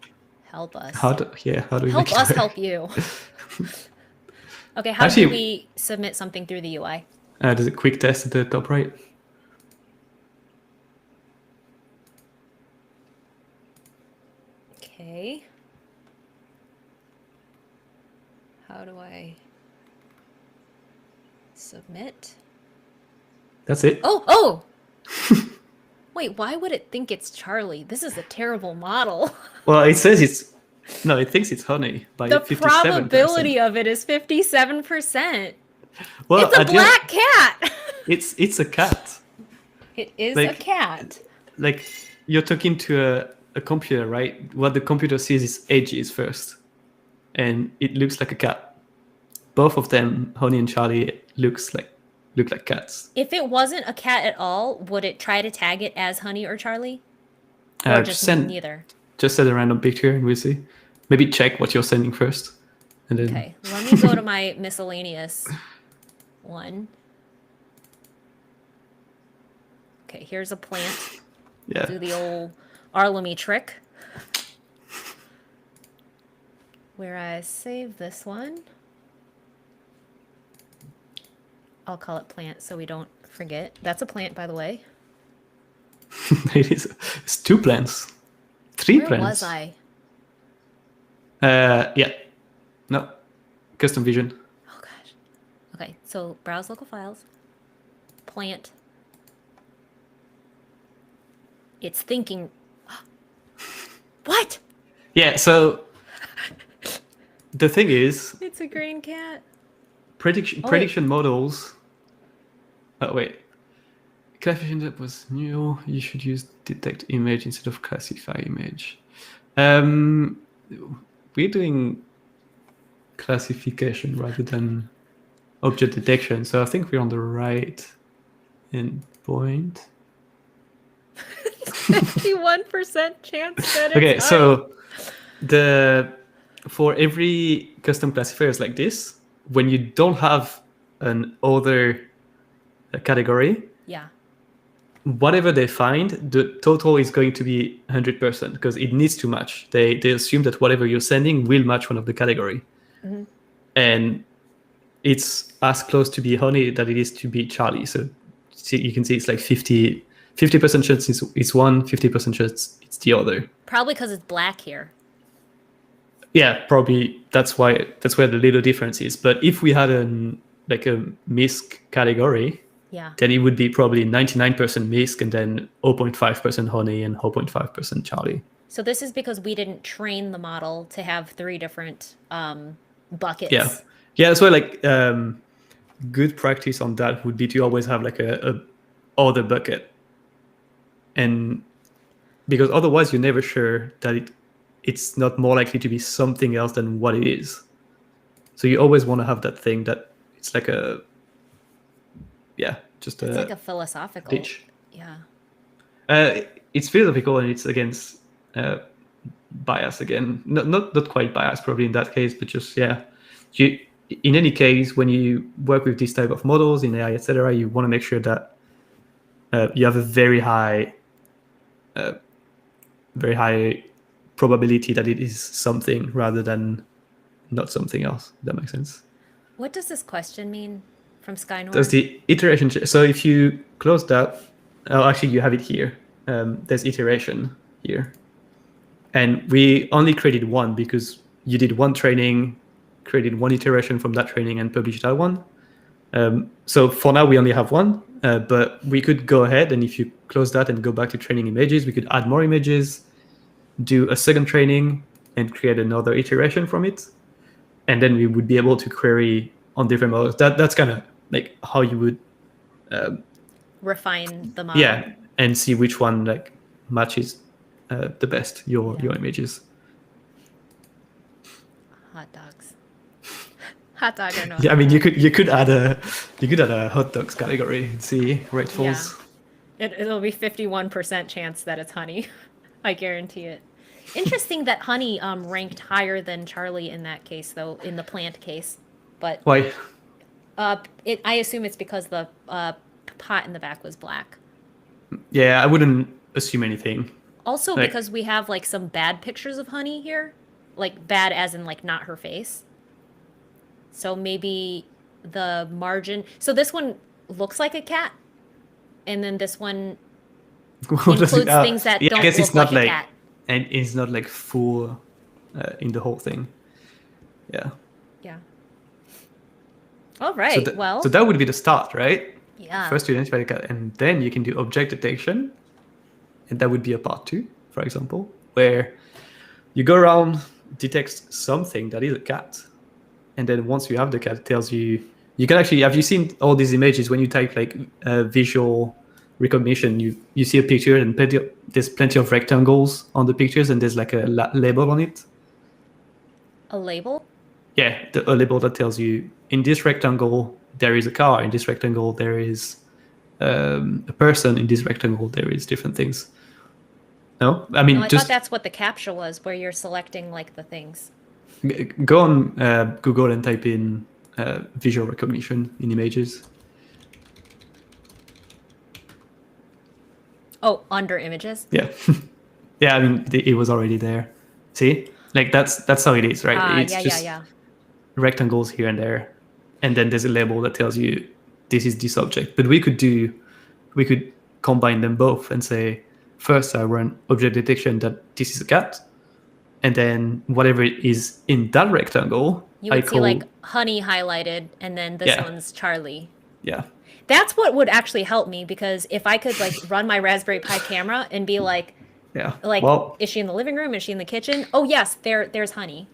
help us. How do we Help make it us work? help you. Okay, how Actually- do we submit something through the UI? There's a quick test at the top right. Okay. How do I submit? That's it. Oh! Wait, why would it think it's Charlie? This is a terrible model. Well, it says it thinks it's honey by The 57%. probability of it is 57%. Well, It's a at the end, black cat. it's a cat. It is a Like- cat. Like you're talking to a computer, right? What the computer sees is edges first, and it looks like a cat. Both of them, Honey and Charlie, look like cats. If it wasn't a cat at all, would it try to tag it as Honey or Charlie? Or just neither? Just send a random picture and we'll see. Maybe check what you're sending first, and then Okay, let me go to my miscellaneous one. Okay, here's a plant. yeah. Do the old Arlemi trick. Where I save this one. I'll call it plant so we don't forget. That's a plant, by the way. It's 2 plants, 3 Where plants. was I? Yeah. No. Custom vision. Oh gosh. Okay, so browse local files. Plant. It's thinking. What? Yeah. So the thing is, It's a green cat. prediction models. Oh wait. Classification that was new. You should use detect image instead of classify image. We're doing classification rather than object detection, so I think we're on the right endpoint. 51% chance that it's Okay, honey. so for every custom classifiers like this, when you don't have an other category, Yeah. whatever they find, the total is going to be 100% because it needs to match. They assume that whatever you're sending will match one of the category. Mhm. And it's as close to be honey that it is to be Charlie. So you can see it's like 50% chance it's one, 50% chance it's the other. Probably because it's black here. Yeah, probably that's where the little difference is. But if we had a MISC category, Yeah. then it would be probably 99% MISC and then 0.5% honey and 0.5% Charlie. So this is because we didn't train the model to have 3 different buckets. Yeah, that's why good practice on that would be to always have like a other bucket, and because otherwise you're never sure that it's not more likely to be something else than what it is. So you always want to have that thing that it's like It's like a philosophical. ditch. Yeah. It's philosophical and it's against bias again. Not quite bias probably in that case, but just in any case, when you work with this type of models in AI, etc., you want to make sure that you have a very high probability that it is something rather than not something else. If that makes sense. What does this question mean from Skynor? There's the iteration. So if you close that, actually you have it here. There's iteration here. And we only created one because you did one training, created one iteration from that training and published that one. So for now, we only have one, but we could go ahead and if you close that and go back to training images, we could add more images, do a second training and create another iteration from it. And then we would be able to query on different models. That's kind of like how you would refine the model. Yeah, and see which one like matches the best your images. Hot dogs. Hot dog or no? Yeah, I mean you could add a hot dogs category and see where it falls. It'll be 51% chance that it's honey. I guarantee it. Interesting that honey ranked higher than Charlie in that case, though, in the plant case. But Why? I assume it's because the pot in the back was black. Yeah, I wouldn't assume anything. Also, because we have like some bad pictures of honey here, like bad as in like not her face. So maybe the margin. So this one looks like a cat, and then this one includes things that don't I guess look it's not like a cat. And it's not like full in the whole thing. Yeah. Yeah. All right. So that would be the start, right? Yeah. First you identify the cat, and then you can do object detection, and that would be a part 2, for example, where you go around, detect something that is a cat, and then once you have the cat, it tells you. You can actually, have you seen all these images when you type like visual recognition? You see a picture and there's plenty of rectangles on the pictures, and there's like a label on it. A label? Yeah, a label that tells you in this rectangle there is a car, in this rectangle there is a person, in this rectangle there is different things. No, I mean, I thought that's what the CAPTCHA was, where you're selecting like the things. Go on Google and type in visual recognition in images. Oh, under images? Yeah. Yeah, I mean, it was already there. See? Like, that's how it is, right? It's just rectangles here and there. And then there's a label that tells you this is this object. But we could combine them both and say, first I run object detection that this is a cat. And then whatever is in that rectangle, you would see like honey highlighted, and then this one's Charlie. Yeah. That's what would actually help me, because if I could like run my Raspberry Pi camera and be like, is she in the living room? Is she in the kitchen? Oh yes, there's honey.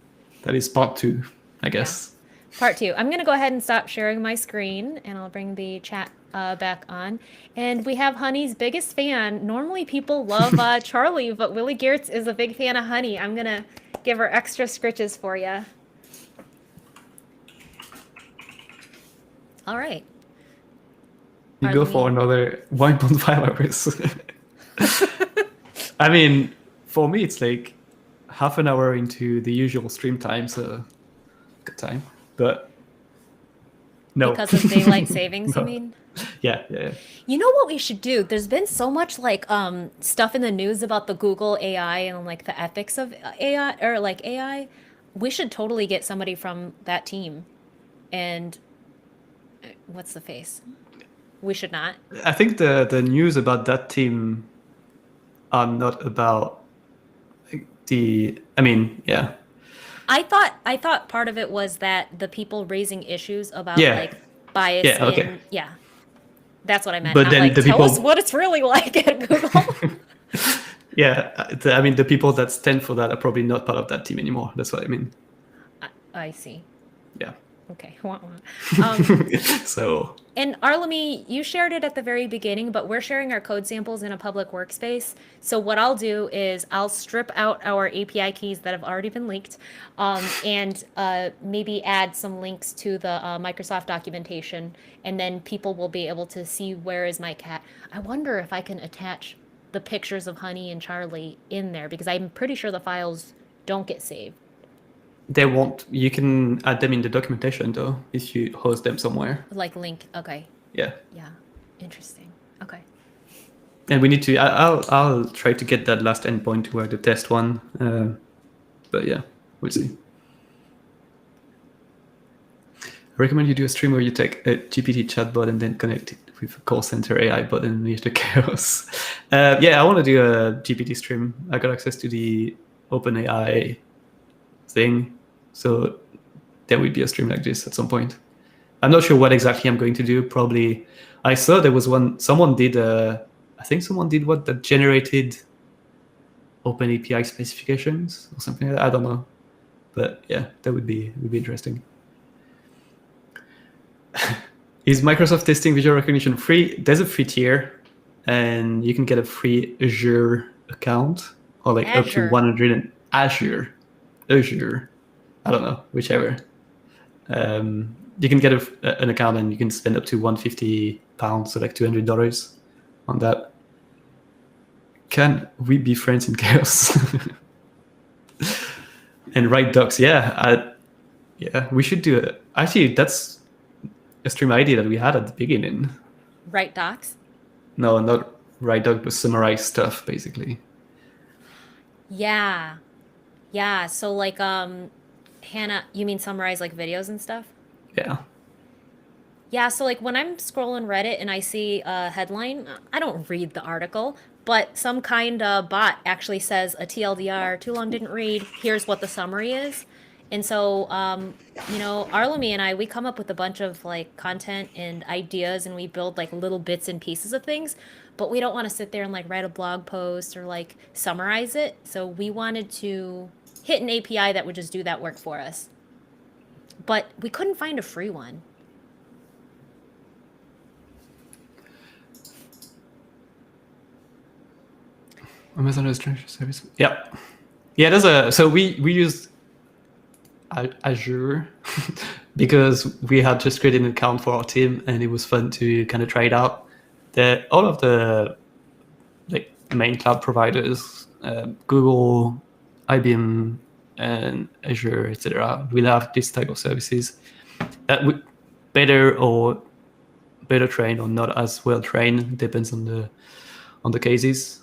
That is part 2, I guess. Yeah. Part 2. I'm gonna go ahead and stop sharing my screen, and I'll bring the chat back on. And we have Honey's biggest fan. Normally people love Charlie, but Willie Geertz is a big fan of Honey. I'm gonna give her extra scritches for you. All right. You go for another 1.5 hours. I mean, for me, it's like half an hour into the usual stream time, so good time. But no. Because of daylight savings, no. You mean? Yeah. You know what we should do? There's been so much like stuff in the news about the Google AI and like the ethics of AI or like AI. We should totally get somebody from that team. And what's the face? We should not. I think the news about that team are not about yeah. I thought part of it was that the people raising issues about like bias that's what I meant. But not then like, the tell people... us what it's really like at Google. Yeah, I mean, the people that stand for that are probably not part of that team anymore. That's what I mean. I see. Yeah. Okay. So. And Arlemi, you shared it at the very beginning, but we're sharing our code samples in a public workspace. So what I'll do is I'll strip out our API keys that have already been leaked, and maybe add some links to the Microsoft documentation, and then people will be able to see where is my cat. I wonder if I can attach the pictures of Honey and Charlie in there, because I'm pretty sure the files don't get saved. They won't. You can add them in the documentation though, if you host them somewhere. Like link. Okay. Yeah. Yeah. Interesting. Okay. And we need to. I'll try to get that last endpoint to work, the test one. But yeah, we'll see. I recommend you do a stream where you take a GPT chatbot and then connect it with a call center AI bot and meet the chaos. Yeah, I want to do a GPT stream. I got access to the OpenAI thing. So there will be a stream like this at some point. I'm not sure what exactly I'm going to do. Probably, I saw there was someone did what that generated open API specifications or something like that. I don't know. But yeah, that would be interesting. Is Microsoft testing visual recognition free? There's a free tier, and you can get a free Azure account, or like up to Azure. 100 and Azure. I don't know, whichever. You can get an account and you can spend up to £150, so like $200 on that. Can we be friends in chaos? And write docs? Yeah, we should do it. Actually, that's a stream idea that we had at the beginning. Write docs? No, not write doc, but summarize stuff basically. Yeah. Yeah. So like Hannah, you mean summarize like videos and stuff? Yeah. Yeah, so like when I'm scrolling Reddit and I see a headline, I don't read the article, but some kind of bot actually says a TLDR, too long didn't read, here's what the summary is. And so, Arlemi and I, we come up with a bunch of like content and ideas and we build like little bits and pieces of things, but we don't want to sit there and like write a blog post or like summarize it. So we wanted to hit an API that would just do that work for us. But we couldn't find a free one. Amazon Registration Service. Yeah. So we used Azure because we had just created an account for our team and it was fun to kind of try it out. All of the like main cloud providers, Google, IBM, and Azure, etc., will have this type of services that would better trained or not as well trained, depends on the cases.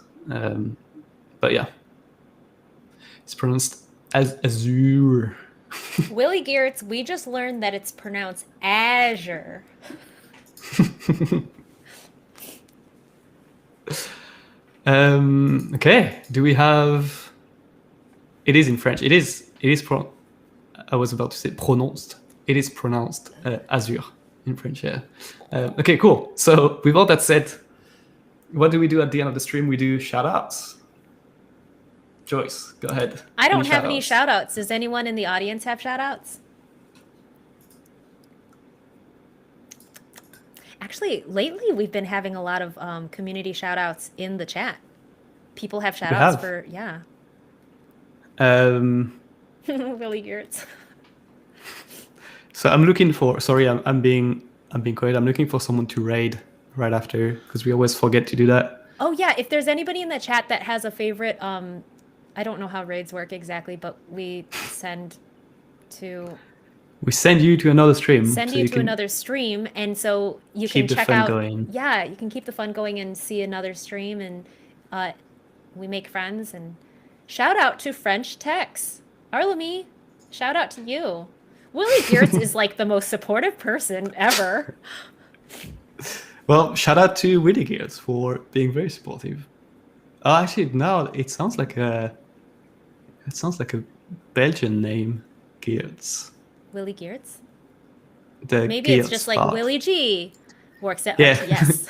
But yeah, it's pronounced as Azure. Willie Geertz, we just learned that it's pronounced Azure. Okay. Do we have? It is in French. I was about to say pronounced. It is pronounced Azure in French. Yeah. Okay. Cool. So with all that said, what do we do at the end of the stream? We do shout outs. Joyce, go ahead. I don't have any shout outs. Does anyone in the audience have shout outs? Actually, lately we've been having a lot of community shout outs in the chat. People have shout outs for, yeah. Willie Geertz. So I'm looking for, sorry, I'm being quiet. I'm looking for someone to raid right after because we always forget to do that. Oh yeah, if there's anybody in the chat that has a favorite, I don't know how raids work exactly, but we send you to another stream. Another stream, and so you can check out. Going. Yeah, you can keep the fun going and see another stream, and we make friends. And shout out to French Tex, Arlemi. Shout out to you. Willie Geertz is like the most supportive person ever. Well, shout out to Willie Geertz for being very supportive. Actually, now it sounds like a Belgian name, Geertz. Willie Geertz? Maybe Geertz it's just like Willie G. Works at yes.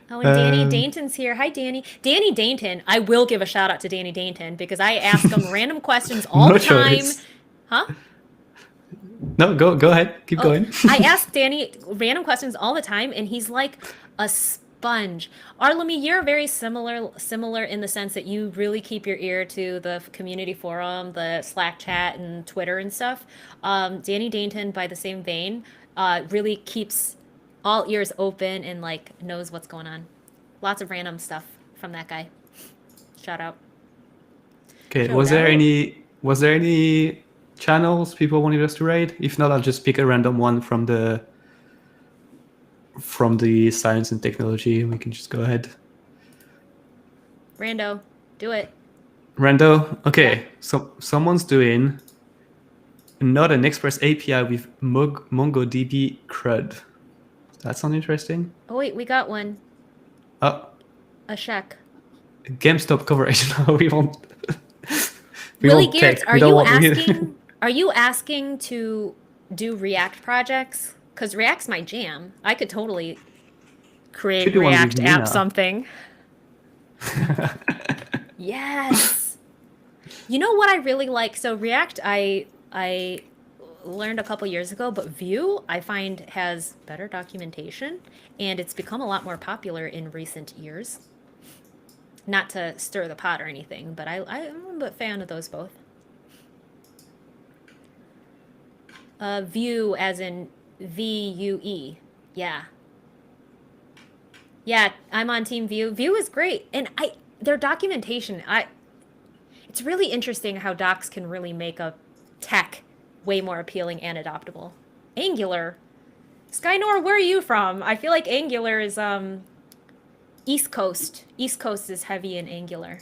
Oh, and Danny Dainton's here. Hi, Danny. Danny Dainton. I will give a shout out to Danny Dainton because I ask him random questions all the time. Choice. Huh? No, go ahead. Keep going. I ask Danny random questions all the time, and he's like a sponge. Arlemi, you're very similar in the sense that you really keep your ear to the community forum, the Slack chat, and Twitter and stuff. Danny Dainton, by the same vein, really keeps all ears open and like knows what's going on. Lots of random stuff from that guy. Shout out. Okay, was there any channels people wanted us to raid? If not, I'll just pick a random one from the science and technology, and we can just go ahead. Rando, do it. Rando, okay. Yeah. So someone's doing not an Express API with MongoDB CRUD. That sounds interesting. Oh wait, we got one. Oh. A check. GameStop coverage. No, we won't. Willie Geertz, are you asking to do React projects? Because React's my jam. I could totally create React app something. Yes. You know what I really like? So React, I learned a couple years ago, but Vue I find has better documentation, and it's become a lot more popular in recent years. Not to stir the pot or anything, but I'm a fan of those both. Vue as in VUE. Yeah. Yeah, I'm on Team Vue. Vue is great, and their documentation. It's really interesting how docs can really make a tech way more appealing and adoptable. Angular, Skynor, where are you from? I feel like Angular is East Coast. East Coast is heavy in Angular.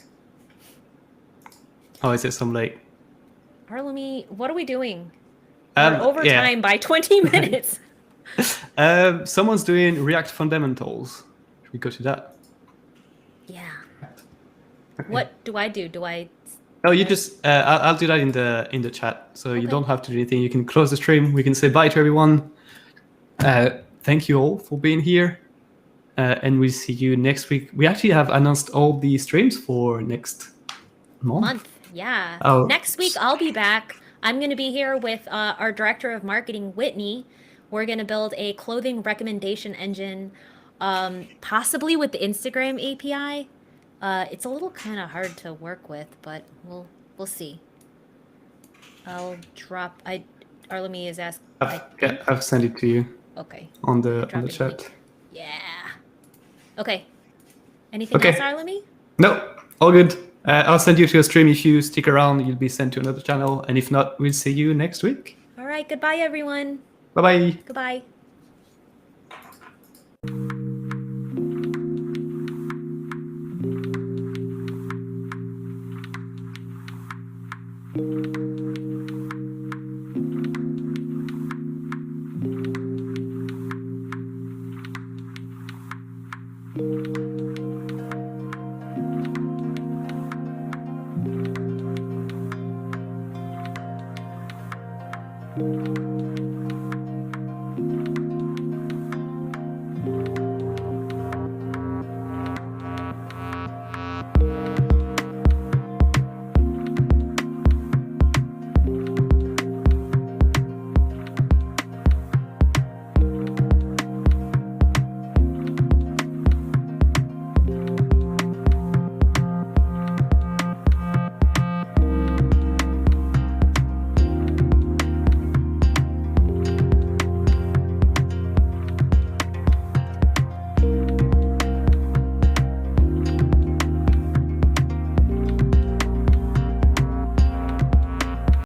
Oh, is it some like? Arlemi, what are we doing? We're over time by 20 minutes. Someone's doing React fundamentals. Should we go to that? Yeah. Okay. What do I do? Do I? No, you just. I'll do that in the chat, so you don't have to do anything. You can close the stream. We can say bye to everyone. Thank you all for being here, and we'll see you next week. We actually have announced all the streams for next month. Yeah. Oh. Next week I'll be back. I'm going to be here with our director of marketing, Whitney. We're going to build a clothing recommendation engine, possibly with the Instagram API. It's a little kind of hard to work with, but we'll see. I'll drop. Arlemi is asking. I've sent it to you. Okay. On the chat. Yeah. Okay. Anything else, Arlemi? No, all good. I'll send you to a stream. If you stick around, you'll be sent to another channel. And if not, we'll see you next week. All right. Goodbye, everyone. Bye-bye. Goodbye.